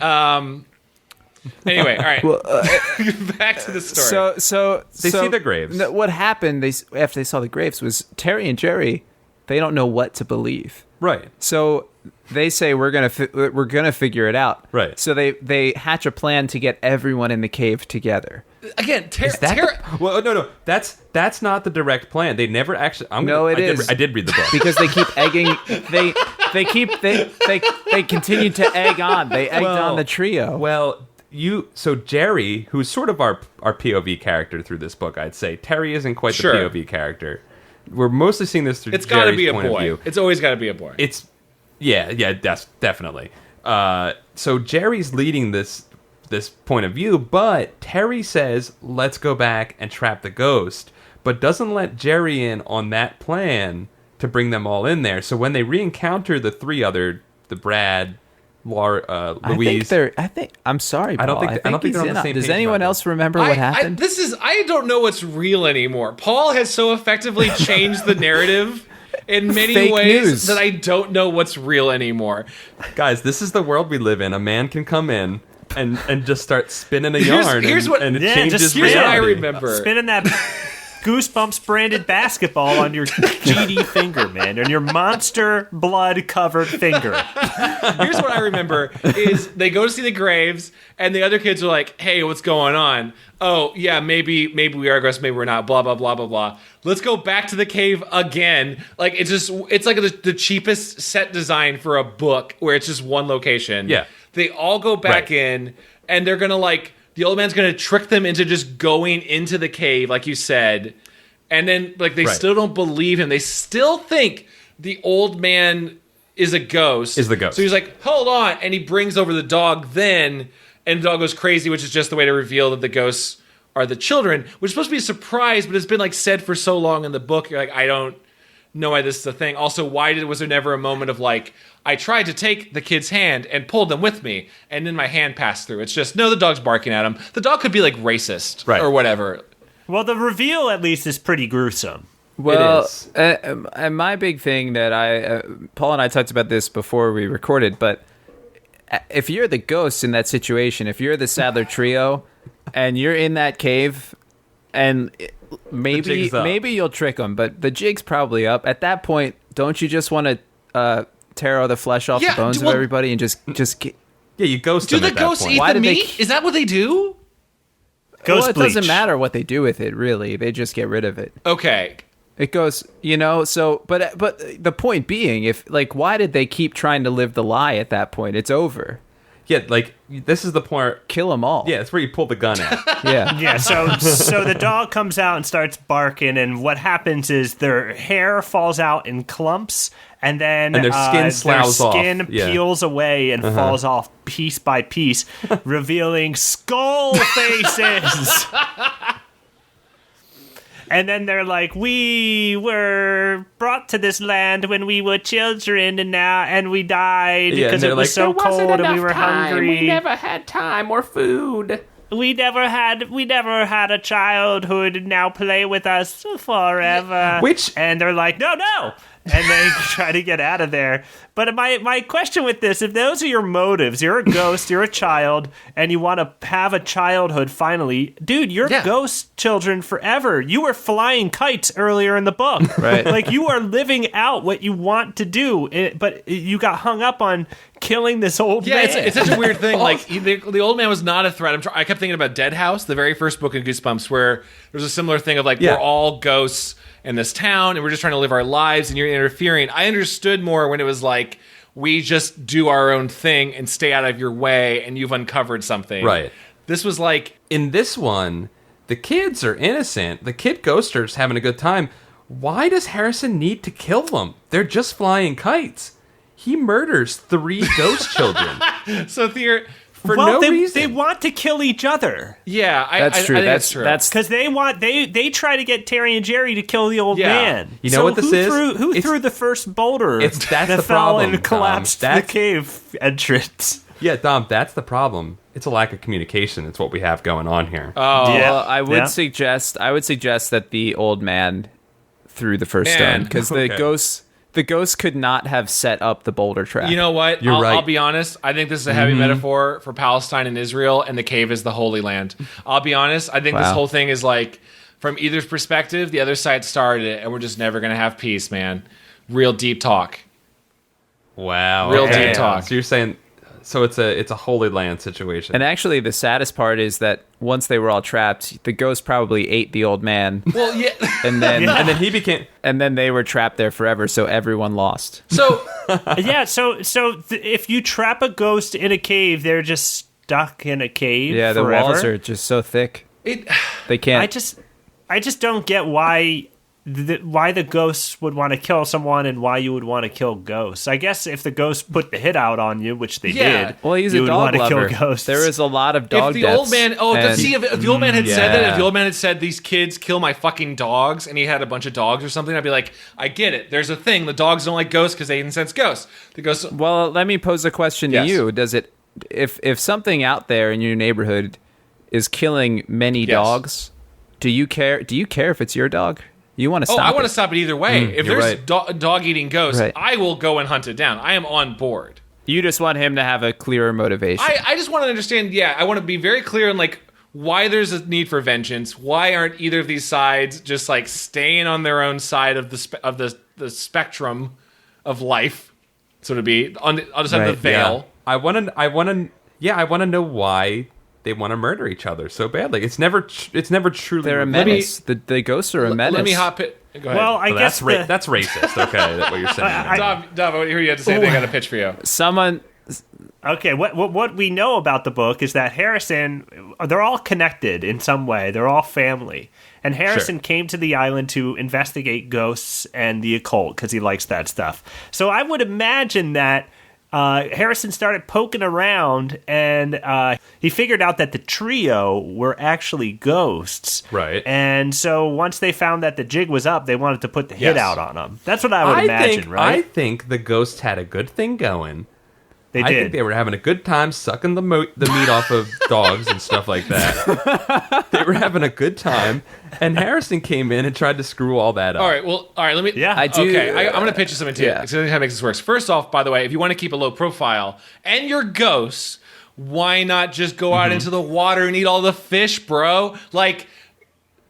Anyway, all right. Well, Back to the story. So They see the graves. What happened? After they saw the graves was Terry and Jerry. They don't know what to believe. Right. So they say we're gonna figure it out. Right. So they hatch a plan to get everyone in the cave together. Again, Well, no. That's not the direct plan. They never actually. I did read the book. Because they keep egging. They continue to egg on. They egged on the trio. Well, so Jerry, who's sort of our POV character through this book, I'd say Terry isn't quite the POV character. We're mostly seeing this through it's got to Jerry's be a point of boy. view. It's always got to be a boy. That's definitely. So Jerry's leading this point of view, but Terry says, "Let's go back and trap the ghost," but doesn't let Jerry in on that plan to bring them all in there. So when they re-encounter the Brad, Laura, Louise, I'm sorry, Paul. I don't think they're on the same page. Does anyone about else remember what happened? I don't know what's real anymore. Paul has so effectively changed the narrative in many Fake ways news. that I don't know what's real anymore. Guys, this is the world we live in. A man can come in and just start spinning a yarn, here's what- and it Yeah, changes just Here's what I reality. remember. Spinning that Goosebumps branded basketball on your GD finger, man, on your monster blood covered finger. Here's what I remember is they go to see the graves and the other kids are like, hey, what's going on? Oh, yeah, maybe we are ghosts, maybe we're not, blah, blah, blah, blah, blah. Let's go back to the cave again. Like, it's like the cheapest set design for a book where it's just one location. Yeah. They all go back in and they're going to the old man's going to trick them into just going into the cave, like you said. And then, they still don't believe him. They still think the old man is a ghost. Is the ghost. So he's like, hold on. And he brings over the dog then. And the dog goes crazy, which is just the way to reveal that the ghosts are the children. Which is supposed to be a surprise, but it's been, said for so long in the book. You're like, I don't know why this is a thing. Also, was there never a moment of, I tried to take the kid's hand and pulled them with me, and then my hand passed through. It's just, no, the dog's barking at him. The dog could be, racist or whatever. Well, the reveal, at least, is pretty gruesome. Well, It is. and my big thing that Paul and I talked about this before we recorded, but if you're the ghost in that situation, if you're the Sadler trio, and you're in that cave, and maybe you'll trick them, but the jig's probably up. At that point, don't you just want to tear all the flesh off the bones of everybody and just get... Yeah, you ghost Do them the at that ghosts point. eat Why the did they meat? Is that what they do? Ghost it bleach. doesn't matter what they do with it, really. They just get rid of it. Okay. It goes, so, but the point being, why did they keep trying to live the lie at that point? It's over. Yeah, this is the point. Kill them all. Yeah, it's where you pull the gun out. Yeah. Yeah, so the dog comes out and starts barking, and what happens is their hair falls out in clumps, and then And their skin sloughs off. Yeah. peels away and falls off piece by piece, revealing skull faces. And then they're like, we were brought to this land when we were children, and we died because it was so cold and we were hungry. We never had time or food. We never had a childhood. Now play with us forever. And they're like, no. And they try to get out of there. But my question with this, if those are your motives, you're a ghost, you're a child, and you want to have a childhood finally, dude, you're ghost children forever. You were flying kites earlier in the book. Right. You are living out what you want to do, but you got hung up on killing this old man. Yeah, it's such a weird thing. Like, the old man was not a threat. I kept thinking about Dead House, the very first book in Goosebumps, where there's a similar thing of, like, we're all ghosts in this town, and we're just trying to live our lives, and you're interfering. I understood more when it was like, we just do our own thing and stay out of your way, and you've uncovered something. Right. This was like... In this one, the kids are innocent. The kid ghosters having a good time. Why does Harrison need to kill them? They're just flying kites. He murders 3 ghost children. So, for no reason. They want to kill each other. Yeah, that's true. I think that's true. That's because they try to get Terry and Jerry to kill the old man. You know what this is? Who threw the first boulder? That's that the fell problem, and collapsed the cave entrance. Yeah, Dom, that's the problem. It's a lack of communication. It's what we have going on here. Oh, well, I would suggest that the old man threw the first stone, because the ghosts could not have set up the boulder trap. You know what? You're right. I'll be honest. I think this is a heavy metaphor for Palestine and Israel, and the cave is the Holy Land. I'll be honest. I think this whole thing is like, from either's perspective, the other side started it, and we're just never going to have peace, man. Real deep talk. Wow. Real deep talk. So you're saying... So it's a Holy Land situation. And actually, the saddest part is that once they were all trapped, the ghost probably ate the old man. Well, yeah. And then and then he became... And then they were trapped there forever, so everyone lost. So... if you trap a ghost in a cave, they're just stuck in a cave Yeah, the forever. walls are just so thick. They can't... I just don't get why the ghosts would want to kill someone and why you would want to kill ghosts. I guess if the ghost put the hit out on you, which they did, well, he's you a would dog want to lover. kill ghosts. There is a lot of dog if the deaths. old man, if the old man had said that, if the old man had said, these kids kill my fucking dogs, and he had a bunch of dogs or something, I'd be like, I get it. There's a thing. The dogs don't like ghosts because they incense ghosts. The ghosts. Well, let me pose a question to you. Does it, if something out there in your neighborhood is killing many dogs, do you care? Do you care if it's your dog? You want to stop it? I want to stop it either way. If there's right. dog-eating ghosts, I will go and hunt it down. I am on board. You just want him to have a clearer motivation. I just want to understand, I want to be very clear on, like, why there's a need for vengeance. Why aren't either of these sides just, like, staying on their own side of the spectrum of life, so to be, on the other side of the veil? Yeah. I want to know why they want to murder each other so badly. It's never truly. They're a menace. The ghosts are a menace. Let me hop it. Go ahead. Well, I guess that's racist. Okay, that's what you're saying. Dom, what do you have to say? They got a pitch for you. Okay, what we know about the book is that Harrison, they're all connected in some way. They're all family. And Harrison came to the island to investigate ghosts and the occult because he likes that stuff. So I would imagine that Harrison started poking around, and he figured out that the trio were actually ghosts. Right. And so once they found that the jig was up, they wanted to put the hit out on them. That's what I would imagine, right? I think the ghosts had a good thing going. They did. I think they were having a good time sucking the meat off of dogs and stuff like that. They were having a good time, and Harrison came in and tried to screw all that up. All right, let me... Yeah. I do. Okay, I'm going to pitch you something, too. Yeah. It's going to how makes this work. First off, by the way, if you want to keep a low profile, and you're ghosts, why not just go out into the water and eat all the fish, bro? Like...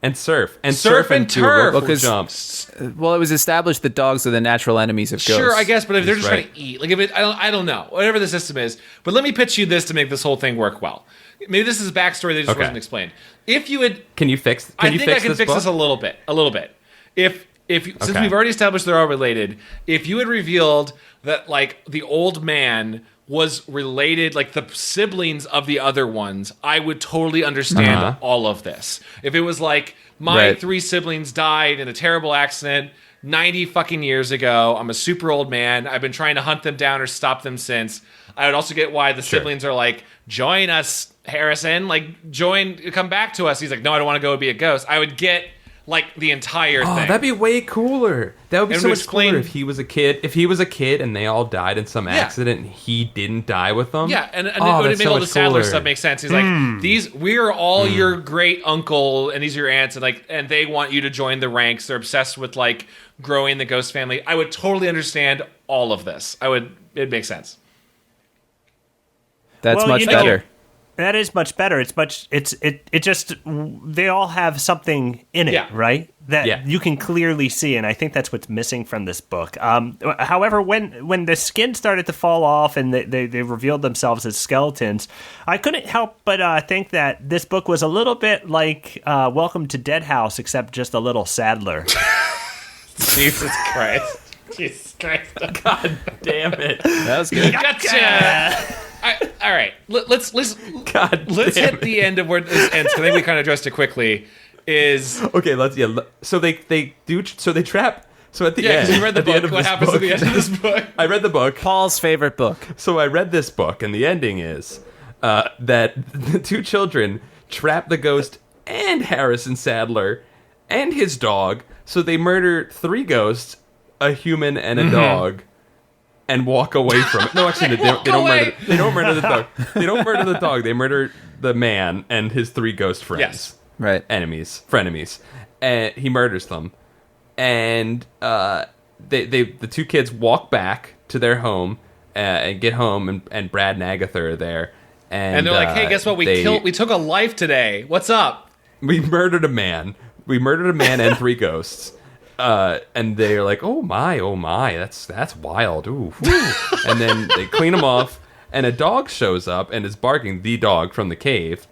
And surf. And surf and do a turf. rope jumps. Well, it was established that dogs are the natural enemies of ghosts. Sure, I guess, but if they're just right. trying to eat, like if it, I don't know, whatever the system is. But let me pitch you this to make this whole thing work well. Maybe this is backstory that just wasn't explained. If you had, Can you fix? I think I can fix this a little bit. If since we've already established they're all related, if you had revealed that like the old man was related, like the siblings of the other ones, I would totally understand all of this. If it was like, my 3 siblings died in a terrible accident 90 fucking years ago, I'm a super old man, I've been trying to hunt them down or stop them since, I would also get why the siblings are like, join us, Harrison, like, come back to us. He's like, no, I don't want to go be a ghost. I would get... like the entire thing. That'd be way cooler. That would be so much cooler if he was a kid. If he was a kid and they all died in some accident and he didn't die with them. Yeah, and it would make all the Sadler stuff make sense. He's like, we're all your great uncle and these are your aunts, and they want you to join the ranks. They're obsessed with like growing the ghost family. I would totally understand all of this. It'd make sense. That's much better. That is much better. It just, they all have something in it, right? That you can clearly see, and I think that's what's missing from this book. However, when the skin started to fall off and they revealed themselves as skeletons, I couldn't help but think that this book was a little bit like Welcome to Dead House, except just a little sadler. Jesus Christ. Jesus Christ. God damn it. That was good. Gotcha! All right, let's hit the end of where this ends. I think we kind of addressed it quickly. Okay? So they trap. So at the end, you read the book. What happens at the end of this book? I read the book. Paul's favorite book. So I read this book, and the ending is that the two children trap the ghost and Harrison Sadler and his dog. So they murder 3 ghosts, a human, and a dog. And walk away from it. No, actually, they don't murder the dog. They don't murder the dog. They murder the man and his 3 ghost friends. Yes. Right. Frenemies. And he murders them. And the 2 kids walk back to their home and get home, and Brad and Agatha are there. And they're like, hey, guess what? We took a life today. What's up? We murdered a man. And 3 ghosts. And they're like, oh my, that's wild. Ooh, and then they clean them off, and a dog shows up and is barking, the dog from the cave.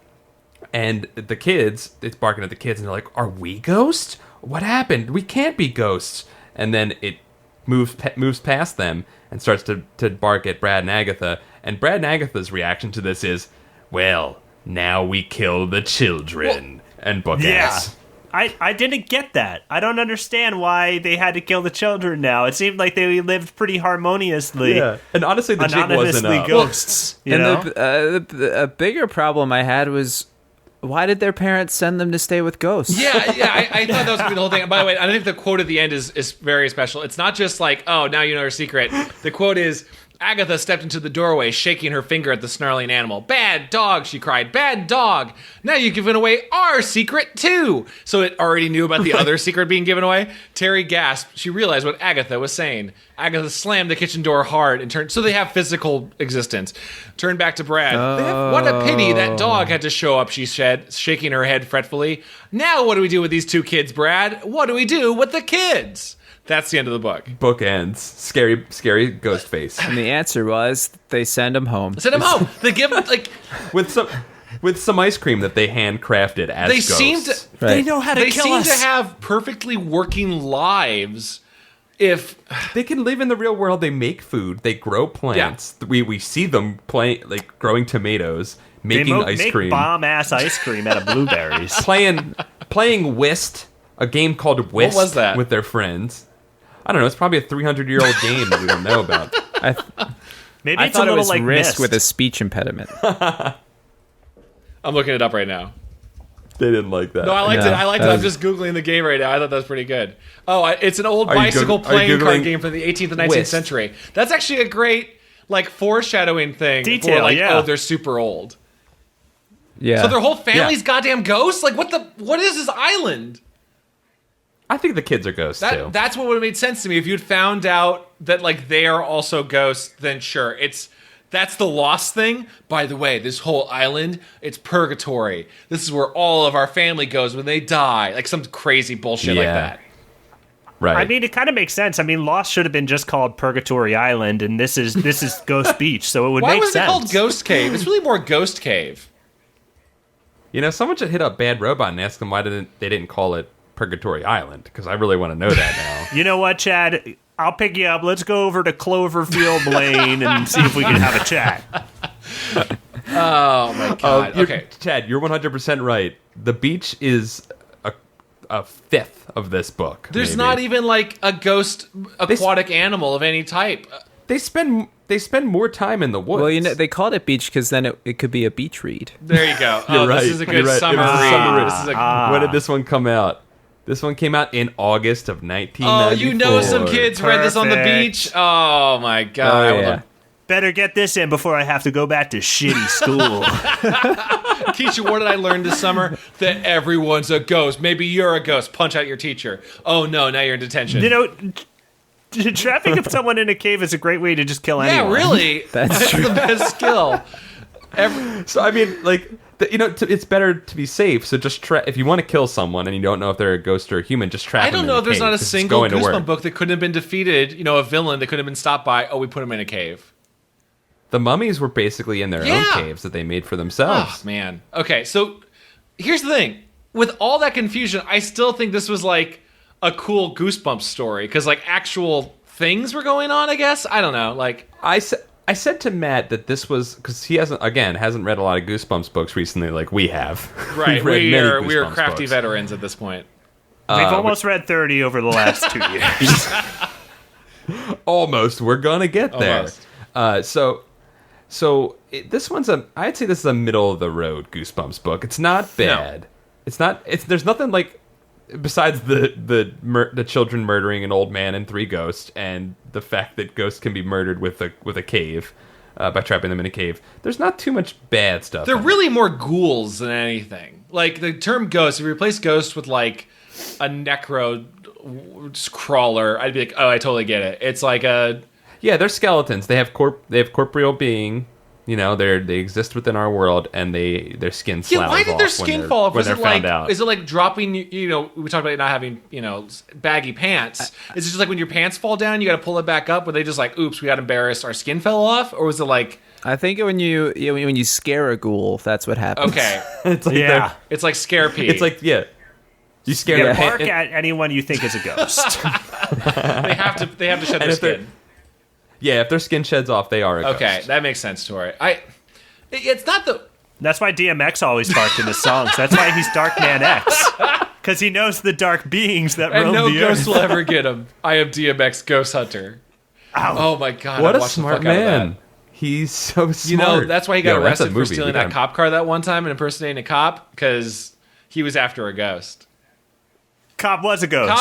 And it's barking at the kids, and they're like, are we ghosts? What happened? We can't be ghosts. And then it moves past them and starts to bark at Brad and Agatha. And Brad and Agatha's reaction to this is, well, now we kill the children. And book ends. I didn't get that. I don't understand why they had to kill the children now. It seemed like they lived pretty harmoniously. Yeah. And honestly, the jig wasn't up. Ghosts. A bigger problem I had was, why did their parents send them to stay with ghosts? Yeah, I thought that was going to be the whole thing. By the way, I think the quote at the end is very special. It's not just like, oh, now you know her secret. The quote is, Agatha stepped into the doorway, shaking her finger at the snarling animal. Bad dog, she cried. Bad dog. Now you've given away our secret, too. So it already knew about the other secret being given away. Terry gasped. She realized what Agatha was saying. Agatha slammed the kitchen door hard and turned. So they have physical existence. Turned back to Brad. What a pity that dog had to show up, she said, shaking her head fretfully. Now what do we do with these 2 kids, Brad? What do we do with the kids? That's the end of the book. Book ends. Scary ghost face. And the answer was they send him home. Send him home. They give him with some ice cream that they handcrafted as they ghosts. Seem to, They know how to kill us. They seem to have perfectly working lives. If they can live in the real world, they make food, they grow plants. Yeah. We see them growing tomatoes, making ice cream. Make bomb-ass ice cream out of blueberries. playing Whist, a game called Whist. What was that? With their friends. I don't know. It's probably a 300-year-old game that we don't know about. Maybe I it's thought a little it was like Risk Myst. with a speech impediment. I'm looking it up right now. They didn't like that. No, I liked it. I'm just Googling the game right now. I thought that was pretty good. Oh, it's an old bicycle playing card game from the 18th and 19th century. That's actually a great foreshadowing thing. Detail, oh, they're super old. Yeah. So their whole family's goddamn ghosts? What is this island? I think the kids are ghosts, too. That's what would have made sense to me. If you'd found out that, they are also ghosts, then sure. That's the Lost thing. By the way, this whole island, it's purgatory. This is where all of our family goes when they die. Some crazy bullshit like that. Right. I mean, it kind of makes sense. I mean, Lost should have been just called Purgatory Island, and this is Ghost Beach, so it would make sense. Why was it called Ghost Cave? It's really more Ghost Cave. Someone should hit up Bad Robot and ask them why they didn't call it Purgatory Island, because I really want to know that now. You know what, Chad? I'll pick you up. Let's go over to Cloverfield Lane and see if we can have a chat. Oh, my God. Okay. Chad, you're 100% right. The beach is a fifth of this book. There's not even, a ghost aquatic animal of any type. They spend more time in the woods. Well, they called it beach because then it could be a beach read. There you go. You're right. This is a good summer read. When did this one come out? This one came out in August of 1994. Oh, some kids read this on the beach? Oh, my God. Oh, yeah. Better get this in before I have to go back to shitty school. Teacher, what did I learn this summer? That everyone's a ghost. Maybe you're a ghost. Punch out your teacher. Oh, no, now you're in detention. Trapping someone in a cave is a great way to just kill anyone. Yeah, really. That's true. the best skill. So I mean, like, it's better to be safe. So just if you want to kill someone and you don't know if they're a ghost or a human, just trap them. I don't know if there's not a single Goosebumps book that couldn't have been defeated. A villain that could have been stopped by. Oh, we put him in a cave. The mummies were basically in their own caves that they made for themselves. Oh man. Okay, so here's the thing. With all that confusion, I still think this was like a cool Goosebumps story because like actual things were going on. I guess I don't know. Like I said to Matt that this was because he hasn't read a lot of Goosebumps books recently, like we have. Right, we are crafty veterans at this point. We've almost read 30 over the last 2 years. Almost. We're gonna get there. This one's I'd say this is a middle of the road Goosebumps book. It's not bad. No. There's nothing like besides the children murdering an old man and 3 ghosts, and the fact that ghosts can be murdered with a cave by trapping them in a cave. There's not too much bad stuff. They're really more ghouls than anything. Like the term ghost, if you replace ghost with like a necro crawler, I'd be like, oh, I totally get it. It's like they're skeletons. They have corporeal being. They exist within our world, and their skin sloughs off. Why did their skin fall off? When they're found out? Is it like dropping? We talked about not having baggy pants. Is it just like when your pants fall down, you got to pull it back up? Were they just like, oops, we got embarrassed, our skin fell off, or was it like? I think when you scare a ghoul, that's what happens. Okay, it's like scare pee. It's like you scare bark at anyone you think is a ghost. They have to shed their skin. Yeah, if their skin sheds off, they are a ghost. Okay, that makes sense, Tori. It's not the... That's why DMX always barked in his songs. That's why he's Darkman X. Because he knows the dark beings that roam the earth. And no ghost will ever get him. I am DMX Ghost Hunter. Ow. Oh my god, what a smart man. He's so smart. That's why he got arrested for stealing that cop car that one time and impersonating a cop, because he was after a ghost. Cop was a ghost.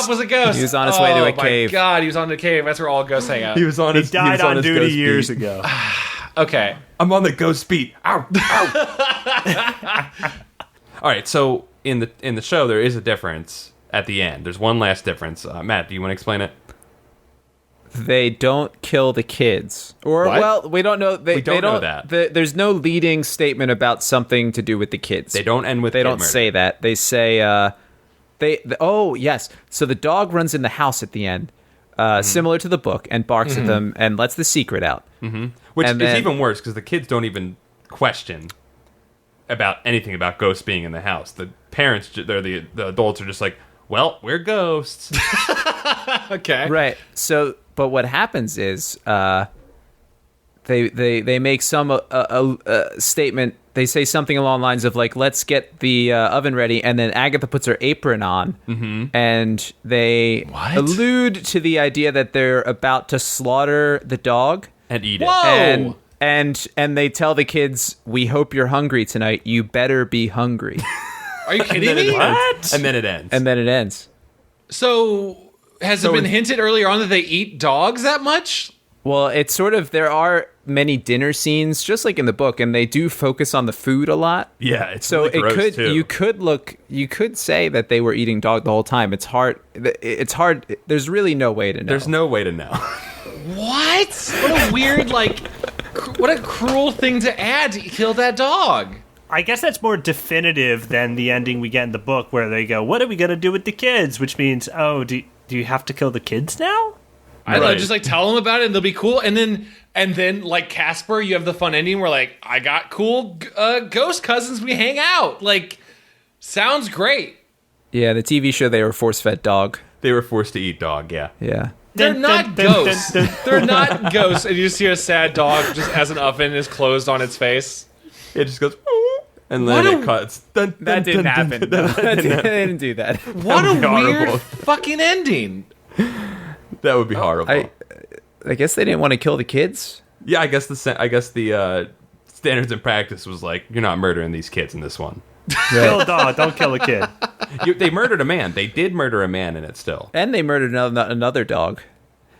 He was on his way to a cave. Oh my god, he was on the cave. That's where all ghosts hang out. He died on duty years ago. Okay. I'm on the ghost beat. Ow. Ow. All right, so in the show there is a difference at the end. There's one last difference. Matt, do you want to explain it? They don't kill the kids. Or what? Well, we don't know. We don't know that. There's no leading statement about something to do with the kids. They don't end with They don't say that. They say oh yes, so the dog runs in the house at the end, similar to the book, and barks at them and lets the secret out. Which is even worse because the kids don't even question about anything about ghosts being in the house. The parents, the adults, are just like, well, we're ghosts. Okay, right. So, but what happens is they make some statement. They say something along the lines of like, let's get the oven ready, and then Agatha puts her apron on, and they allude to the idea that they're about to slaughter the dog and eat it. Whoa! And they tell the kids, we hope you're hungry tonight. You better be hungry. Are you kidding me? What? And then it ends. So has it been hinted earlier on that they eat dogs that much? Well, it's sort of, there are many dinner scenes, just like in the book, and they do focus on the food a lot. Yeah, it's so really gross could too. You could say that they were eating dog the whole time. It's hard. There's really no way to know. There's no way to know. What? What a weird, what a cruel thing to add to kill that dog. I guess that's more definitive than the ending we get in the book, where they go, what are we going to do with the kids? Which means, oh, do you have to kill the kids now? I don't know, just tell them about it and they'll be cool. And then like Casper, you have the fun ending where I got cool ghost cousins, we hang out. Sounds great. Yeah, the TV show, they were force-fed dog. They were forced to eat dog, yeah. Yeah. They're not ghosts. They're not ghosts. And you just hear a sad dog just as an oven is closed on its face. It just goes, and then it cuts. That didn't happen. They didn't do that. What a weird fucking ending. That would be horrible. I guess they didn't want to kill the kids. Yeah, I guess the standards and practice was like, you're not murdering these kids in this one. Kill a dog, don't kill a kid. They murdered a man. They did murder a man in it still. And they murdered another dog.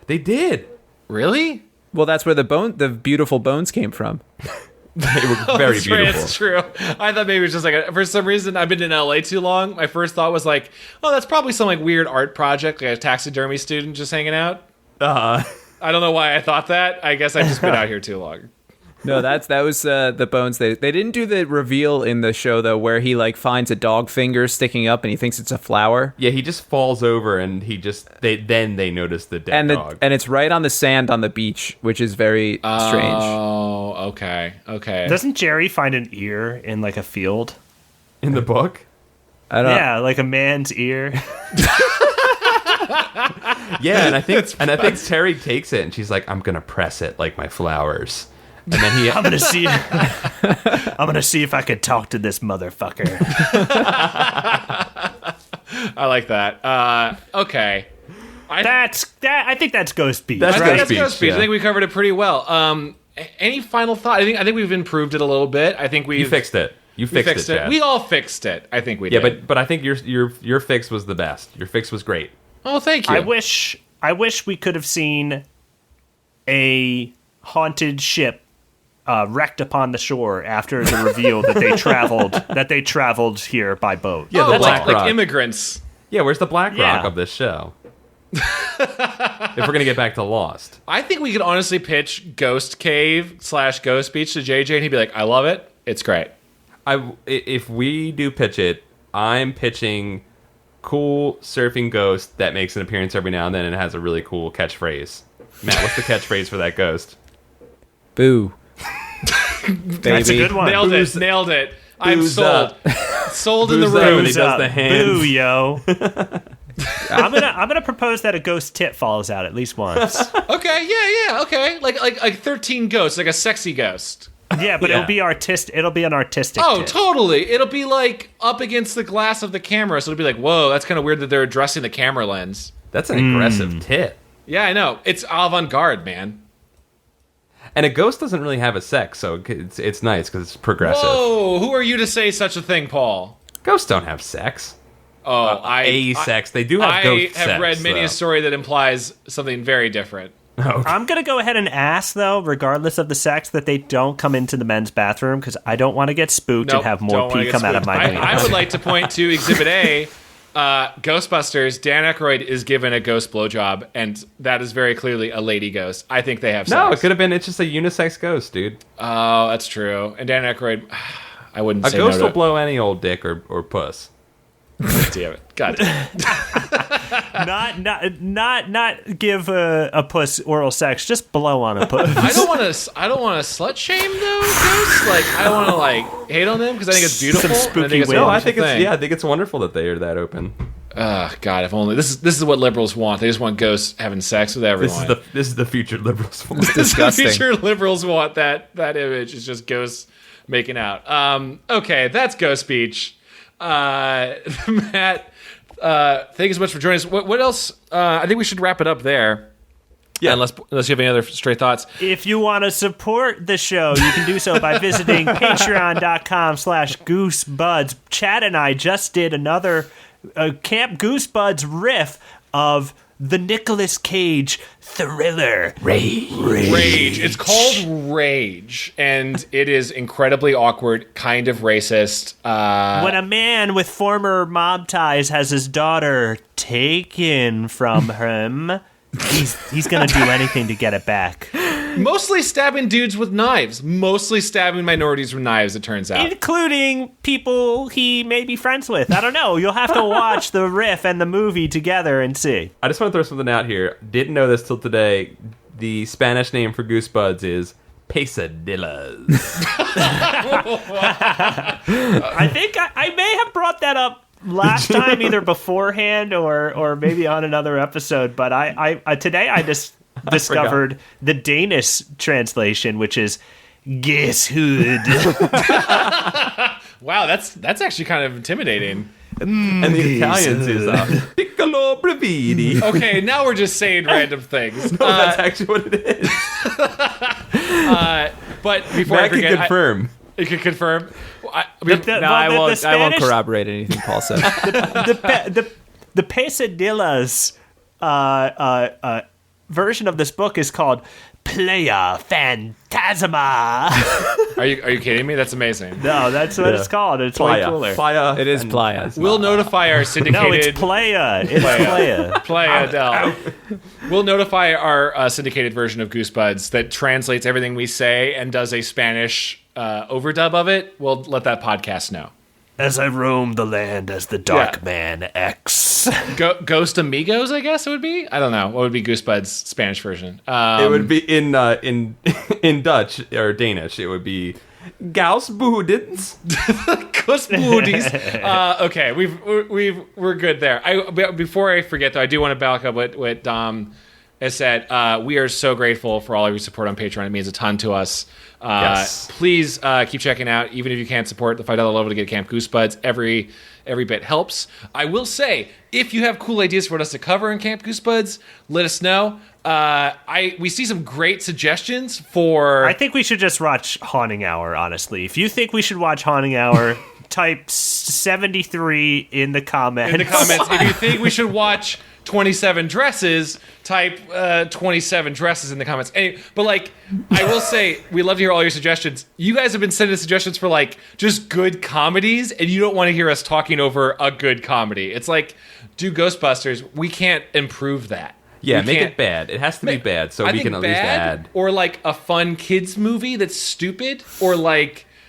They did. Really? Well, that's where the beautiful bones came from. They were very beautiful. Right, it's true. I thought maybe it was just for some reason, I've been in LA too long. My first thought was oh, that's probably some weird art project, like a taxidermy student just hanging out. I don't know why I thought that. I guess I've just been out here too long. No, that was the bones. They didn't do the reveal in the show though, where he like finds a dog finger sticking up and he thinks it's a flower. Yeah, he just falls over and they notice the dead dog. And it's right on the sand on the beach, which is very strange. Oh, okay. Doesn't Jerry find an ear in like a field? In the book? I don't. Yeah, like a man's ear. Yeah, and I think Terry takes it and she's like, I'm gonna press it like my flowers. And then I'm gonna see if I can talk to this motherfucker. I like that. Okay. I think that's Ghost Beach. That's That's Ghost Ghost Beach, Beach. yeah. I think we covered it pretty well. Any final thought? I think we've improved it a little bit. I think You fixed it. You fixed it, Chad. We all fixed it. I think we Yeah, did. but I think your fix was the best. Your fix was great. Oh, thank you. I wish we could have seen a haunted ship wrecked upon the shore after the reveal that they traveled here by boat. Yeah, oh, the Black like Rock. immigrants. Yeah, where's the Black Yeah. Rock of this show? If we're gonna get back to Lost, I think we could honestly pitch Ghost Cave / Ghost Beach to JJ, and he'd be like, "I love it. It's great." if we do pitch it, I'm pitching cool surfing ghost that makes an appearance every now and then and has a really cool catchphrase. Matt, what's the catchphrase for that ghost? Boo. That's a good one. Nailed it. I'm Booze sold. up. Sold in the Booze up when room. he does the hands. Boo, yo. I'm gonna propose that a ghost tit falls out at least once. Okay, yeah, okay. Like 13 ghosts, like a sexy ghost. Yeah, but Yeah. it'll be an artistic Oh, tit. totally. It'll be like up against the glass of the camera, so it'll be like, whoa, that's kind of weird that they're addressing the camera lens. That's an aggressive tit. Yeah, I know. It's avant-garde, man. And a ghost doesn't really have a sex, so it's nice because it's progressive. Whoa, who are you to say such a thing, Paul? Ghosts don't have sex. Oh, Sex. They do have ghost sex. I have read many though. a story that implies something very different. I'm gonna go ahead and ask though, regardless of the sex, that they don't come into the men's bathroom because I don't want to get spooked and have more don't wanna pee get come out of spooked. my penis. I would like to point to Exhibit A. Ghostbusters, Dan Aykroyd is given a ghost blowjob, and that is very clearly a lady ghost. I think they have sex. No, it could have been. It's just a unisex ghost, dude. Oh, that's true. And Dan Aykroyd, I wouldn't A say ghost no will to blow any old dick or puss. Damn it. God damn it. not give a puss oral sex. Just blow on a puss. I don't want to slut shame though ghosts. Like I don't want to like hate on them because I think it's beautiful. Some spooky and I think it's a ways. No, I wonderful think it's thing. I think it's wonderful that they are that open. God, if only this is what liberals want. They just want ghosts having sex with everyone. This is the future liberals. Disgusting. Future liberals want that image. It's just ghosts making out. Okay, that's Ghost Beach. Matt, thank you so much for joining us. What else? I think we should wrap it up there. Yeah, unless you have any other stray thoughts. If you want to support the show, you can do so by visiting patreon.com/goosebuds. Chad and I just did another Camp Goosebuds riff of the Nicolas Cage thriller Rage. It's called Rage, and it is incredibly awkward, kind of racist. when a man with former mob ties has his daughter taken from him, he's gonna do anything to get it back. Mostly stabbing dudes with knives. Mostly stabbing minorities with knives, it turns out. Including people he may be friends with. I don't know. You'll have to watch the riff and the movie together and see. I just want to throw something out here. Didn't know this till today. The Spanish name for Goosebuds is pesadillas. I think I may have brought that up last time, either beforehand or maybe on another episode. But I today I just discovered the Danish translation, which is Goosebud. Wow, that's actually kind of intimidating. And the Italians is piccolo brevidi. Okay, now we're just saying random things. No, that's actually what it is. But before Matt I forget, can confirm. you can confirm. I won't Spanish, corroborate anything Paul said. the pesadillas version of this book is called Playa Fantasma. Are you kidding me? That's amazing. No, that's what it's called. It's way cooler. Playa. It is Playa. We'll notify our syndicated... No, it's Playa. It's Playa. Playa Del. We'll notify our syndicated version of Goosebudds that translates everything we say and does a Spanish overdub of it. We'll let that podcast know. As I roam the land as the Dark Man X. Ghost Amigos, I guess it would be. I don't know. What would be Goosebuds' Spanish version? It would be in Dutch or Danish. It would be Goosebuddies. Goosebuddies. Okay, we're good there. Before I forget, though, I do want to back up what Dom has said. We are so grateful for all of your support on Patreon. It means a ton to us. Yes. Please keep checking out, even if you can't support the $5 level to get Camp Goosebuds. Every bit helps. I will say, if you have cool ideas for us to cover in Camp Goosebuds, let us know. We see some great suggestions for... I think we should just watch Haunting Hour, honestly. If you think we should watch Haunting Hour, type 73 in the comments. If you think we should watch 27 dresses, type 27 dresses in the comments. But I will say, we love to hear all your suggestions. You guys have been sending us suggestions for just good comedies, and you don't want to hear us talking over a good comedy. It's do Ghostbusters. We can't improve that. Yeah, make it bad. It has to be bad, so we can at least add. Or a fun kids movie that's stupid, or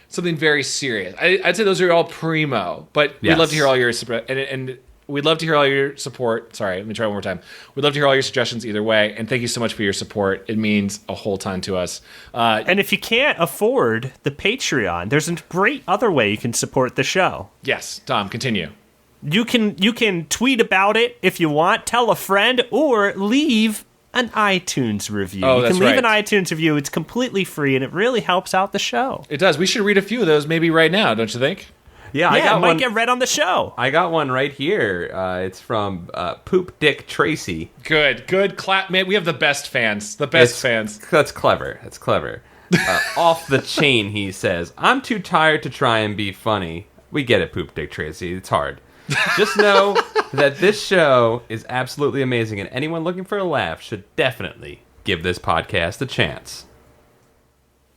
something very serious. I'd say those are all primo, but we'd love to hear all your and we'd love to hear all your support. Sorry, let me try one more time. We'd love to hear all your suggestions either way, and thank you so much for your support. It means a whole ton to us. And if you can't afford the Patreon, there's a great other way you can support the show. Yes, Tom, continue. You can tweet about it if you want, tell a friend, or leave an iTunes review. Oh, you that's can leave right. an iTunes review. It's completely free, and it really helps out the show. It does. We should read a few of those maybe right now, don't you think? Yeah, I got might one. get read on the show. I got one right here. It's from Poop Dick Tracy. Good. Clap, man. We have the best fans. Fans. That's clever. Off the chain, he says. I'm too tired to try and be funny. We get it, Poop Dick Tracy. It's hard. Just know that this show is absolutely amazing, and anyone looking for a laugh should definitely give this podcast a chance.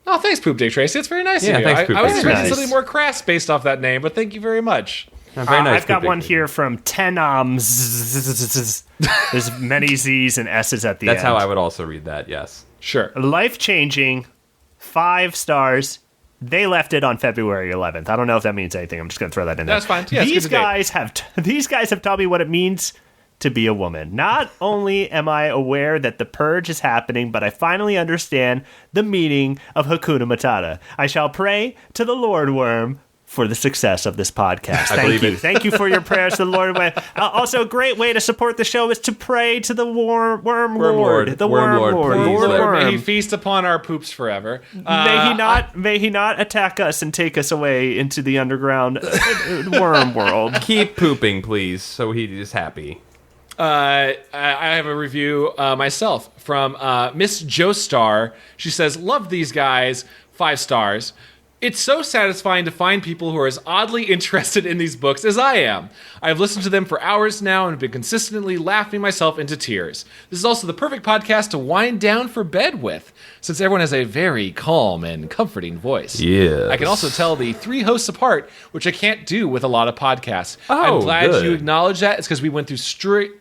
Oh, thanks, Poop Dick Tracy. It's very nice of you. Thanks, Poop I was Dick expecting Tracy. something more crass based off that name, but thank you very much. Very nice, I've got Poop one Dick. here from Tenoms. There's many Z's and S's at the That's end. how I would also read that, yes. Sure. Life-changing, 5 stars. They left it on February 11th. I don't know if that means anything. I'm just going to throw that in there. That's fine. Yeah, it's these good to these guys have taught me what it means to be a woman. Not only am I aware that the purge is happening, but I finally understand the meaning of Hakuna Matata. I shall pray to the Lord Worm for the success of this podcast. Thank you. Thank you for your prayers to the Lord. Also, a great way to support the show is to pray to the Worm Lord. The Worm Lord. Please Lord let- Worm. May he feast upon our poops forever. May he not attack us and take us away into the underground worm world. Keep pooping, please, so he is happy. I have a review myself from Miss Joestar. She says, love these guys, 5 stars. It's so satisfying to find people who are as oddly interested in these books as I am. I've listened to them for hours now and have been consistently laughing myself into tears. This is also the perfect podcast to wind down for bed with, since everyone has a very calm and comforting voice. Yes. I can also tell the 3 hosts apart, which I can't do with a lot of podcasts. Oh, I'm glad good. you acknowledge that. It's because we went through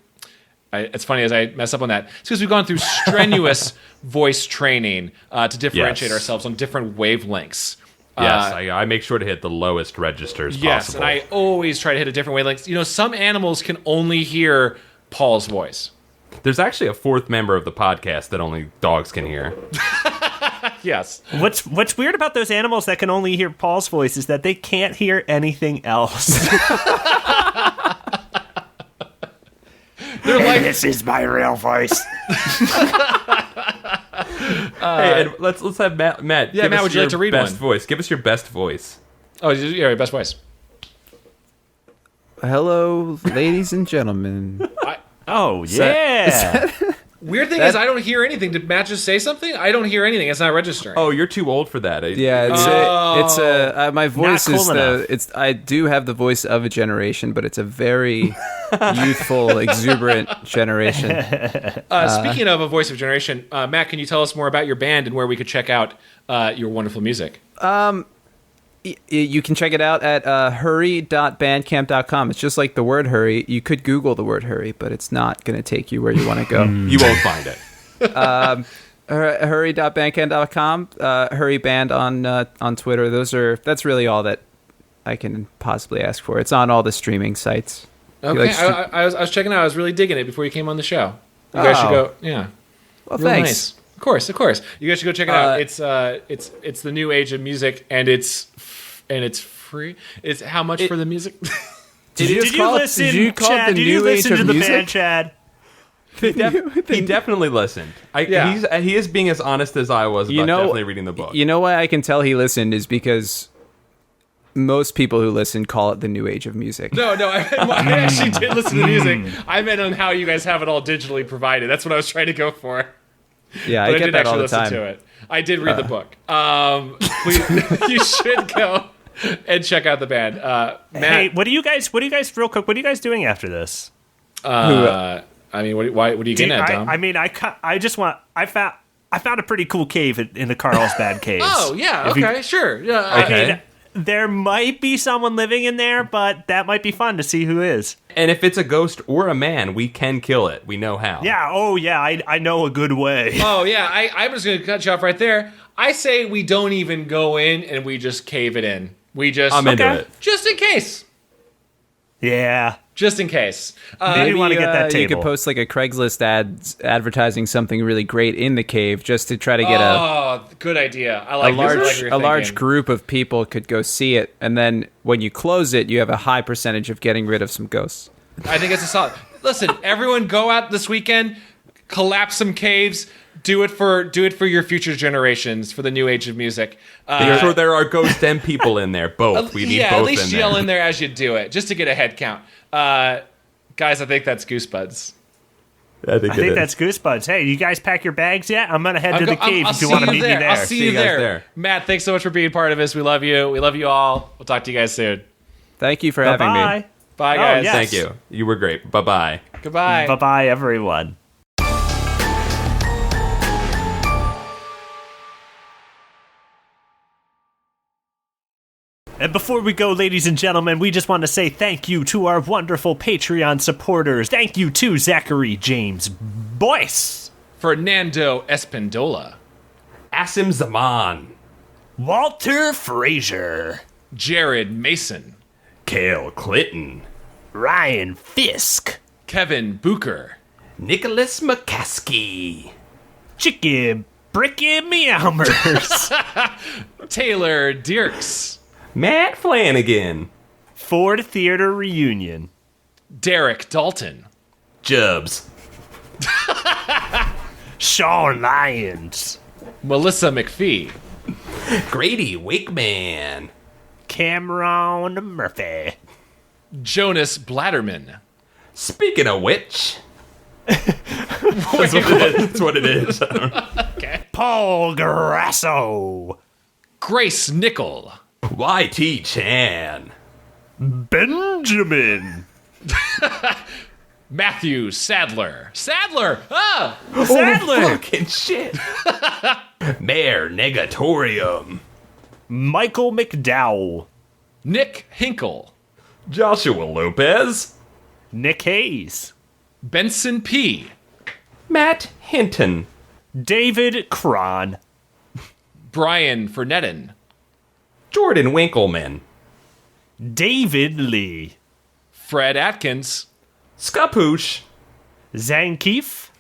it's funny as I mess up on that. It's because we've gone through strenuous voice training to differentiate ourselves on different wavelengths. Yes, I make sure to hit the lowest registers Yes, possible. and I always try to hit a different wavelength. You know, some animals can only hear Paul's voice. There's actually a 4th member of the podcast that only dogs can hear. Yes. What's weird about those animals that can only hear Paul's voice is that they can't hear anything else. They're like, this is my real voice. Hey, and let's have Matt. Yeah, give Matt, us would you your like to read best one? voice? Give us your best voice. oh, yeah, your best voice. Hello, ladies and gentlemen. Oh, yeah. Weird thing is, I don't hear anything. Did Matt just say something? I don't hear anything. It's not registering. Oh, you're too old for that. Yeah, my voice Not cool is I do have the voice of a generation, but it's a very youthful, exuberant generation. Speaking of a voice of generation, Matt, can you tell us more about your band and where we could check out your wonderful music? You can check it out at hurry.bandcamp.com. It's just like the word hurry. You could Google the word hurry, but it's not going to take you where you want to go. You won't find it. Hurry.bandcamp.com, Hurry Band on Twitter. That's really all that I can possibly ask for. It's on all the streaming sites. Okay, I was checking out. I was really digging it before you came on the show. You guys should go. Yeah. Well, real thanks. Nice. Of course. You guys should go check it out. It's the new age of music, and it's free. It's how much for the music? Did you listen to the band, Chad? He definitely listened. He is being as honest as I was about definitely reading the book. You know why I can tell he listened is because most people who listen call it the new age of music. No, I actually did listen to music. I meant on how you guys have it all digitally provided. That's what I was trying to go for. Yeah, but I get that all the listen time. To it. I did read the book. Please, you should go and check out the band. Matt, hey, what do you guys real quick? What are you guys doing after this? I mean, what are you getting at, Dom? I found a pretty cool cave in the Carlsbad Caves. Oh yeah, okay, sure, yeah. Okay. I mean, there might be someone living in there, but that might be fun to see who is. And if it's a ghost or a man, we can kill it. We know how. Yeah. Oh yeah. I know a good way. Oh yeah. I'm just gonna cut you off right there. I say we don't even go in and we just cave it in. I'm into it. Just in case. Yeah. Just in case. Maybe you want to get that table. You could post like a Craigslist ad advertising something really great in the cave just to try to get good idea. I like a large group of people could go see it, and then when you close it, you have a high percentage of getting rid of some ghosts. I think it's a solid. Listen, everyone, go out this weekend, collapse some caves. Do it for your future generations for the new age of music. Make sure there are ghosts and people in there. Both. We need both in there. At least yell in there as you do it, just to get a head count. Guys, I think that's Goosebuds. I think that's Goosebuds. Hey, you guys pack your bags yet? I'm gonna head to the cave if you want to meet me there. I'll see you there. Matt, thanks so much for being part of this. We love you. We love you all. We'll talk to you guys soon. Thank you for having me. Bye, guys. Thank you. You were great. Bye-bye. Goodbye. Bye-bye, everyone. And before we go, ladies and gentlemen, we just want to say thank you to our wonderful Patreon supporters. Thank you to Zachary James Boyce, Fernando Espindola, Asim Zaman, Walter Frazier, Jared Mason, Cale Clinton, Ryan Fisk, Kevin Booker, Nicholas McCaskey, Chicken Bricky Meowmers, Taylor Dirks, Matt Flanagan, Ford Theater Reunion, Derek Dalton, Jubs, Sean Lyons, Melissa McPhee, Grady Wakeman, Cameron Murphy, Jonas Blatterman. Speaking of which, that's what it is. I don't know. Okay. Paul Grasso, Grace Nickel, YT Chan, Benjamin, Matthew Sadler. Sadler! fucking shit. Mayor Negatorium, Michael McDowell, Nick Hinkle, Joshua Lopez, Nick Hayes, Benson P., Matt Hinton, David Cron, Brian Fernetten, Jordan Winkleman, David Lee, Fred Atkins, Scapoosh, Zankeef,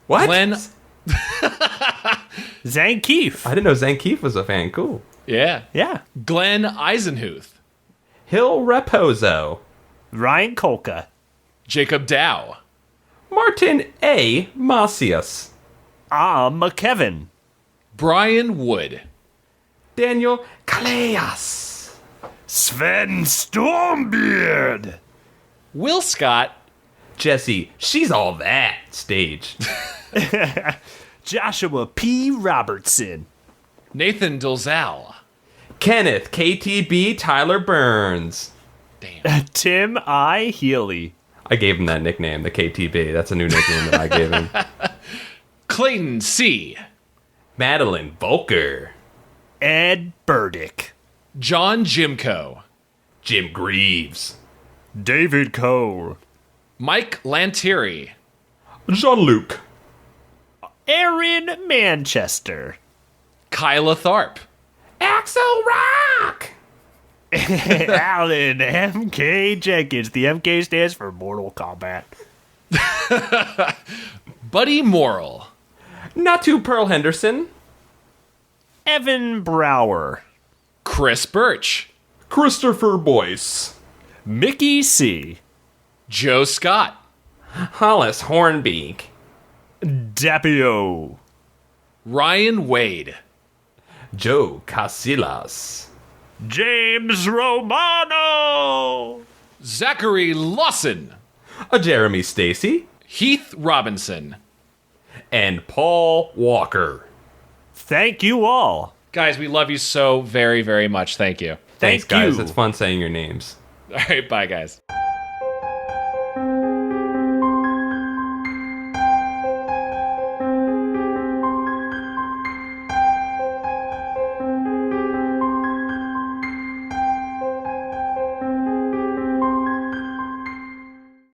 what? Glenn. Zankeef. I didn't know Zankeef was a fan. Cool. Yeah. Yeah. Glenn Eisenhuth, Hill Reposo, Ryan Kolka, Jacob Dow, Martin A. Macias, McKevin, Brian Wood, Daniel Calleas, Sven Stormbeard, Will Scott, Jesse, she's all that stage. Joshua P. Robertson. Nathan Dolzal. Kenneth KTB Tyler Burns. Damn. Tim I. Healy. I gave him that nickname, the KTB. That's a new nickname that I gave him. Clayton C. Madeline Volker. Ed Burdick. John Jimco. Jim Greaves. David Cole. Mike Lantieri. Jean-Luc. Aaron Manchester. Kyla Tharp. Axel Rock. Alan MK Jenkins. The MK stands for Mortal Kombat. Buddy Morrill. Natu Pearl Henderson. Evan Brower. Chris Birch. Christopher Boyce. Mickey C. Joe Scott. Hollis Hornbeak. Dapio. Ryan Wade. Joe Casillas. James Romano. Zachary Lawson. Jeremy Stacy. Heath Robinson. And Paul Walker. Thank you all. Guys, we love you so very, very much. Thank you. Thanks, Thank guys. you. It's fun saying your names. All right, bye, guys.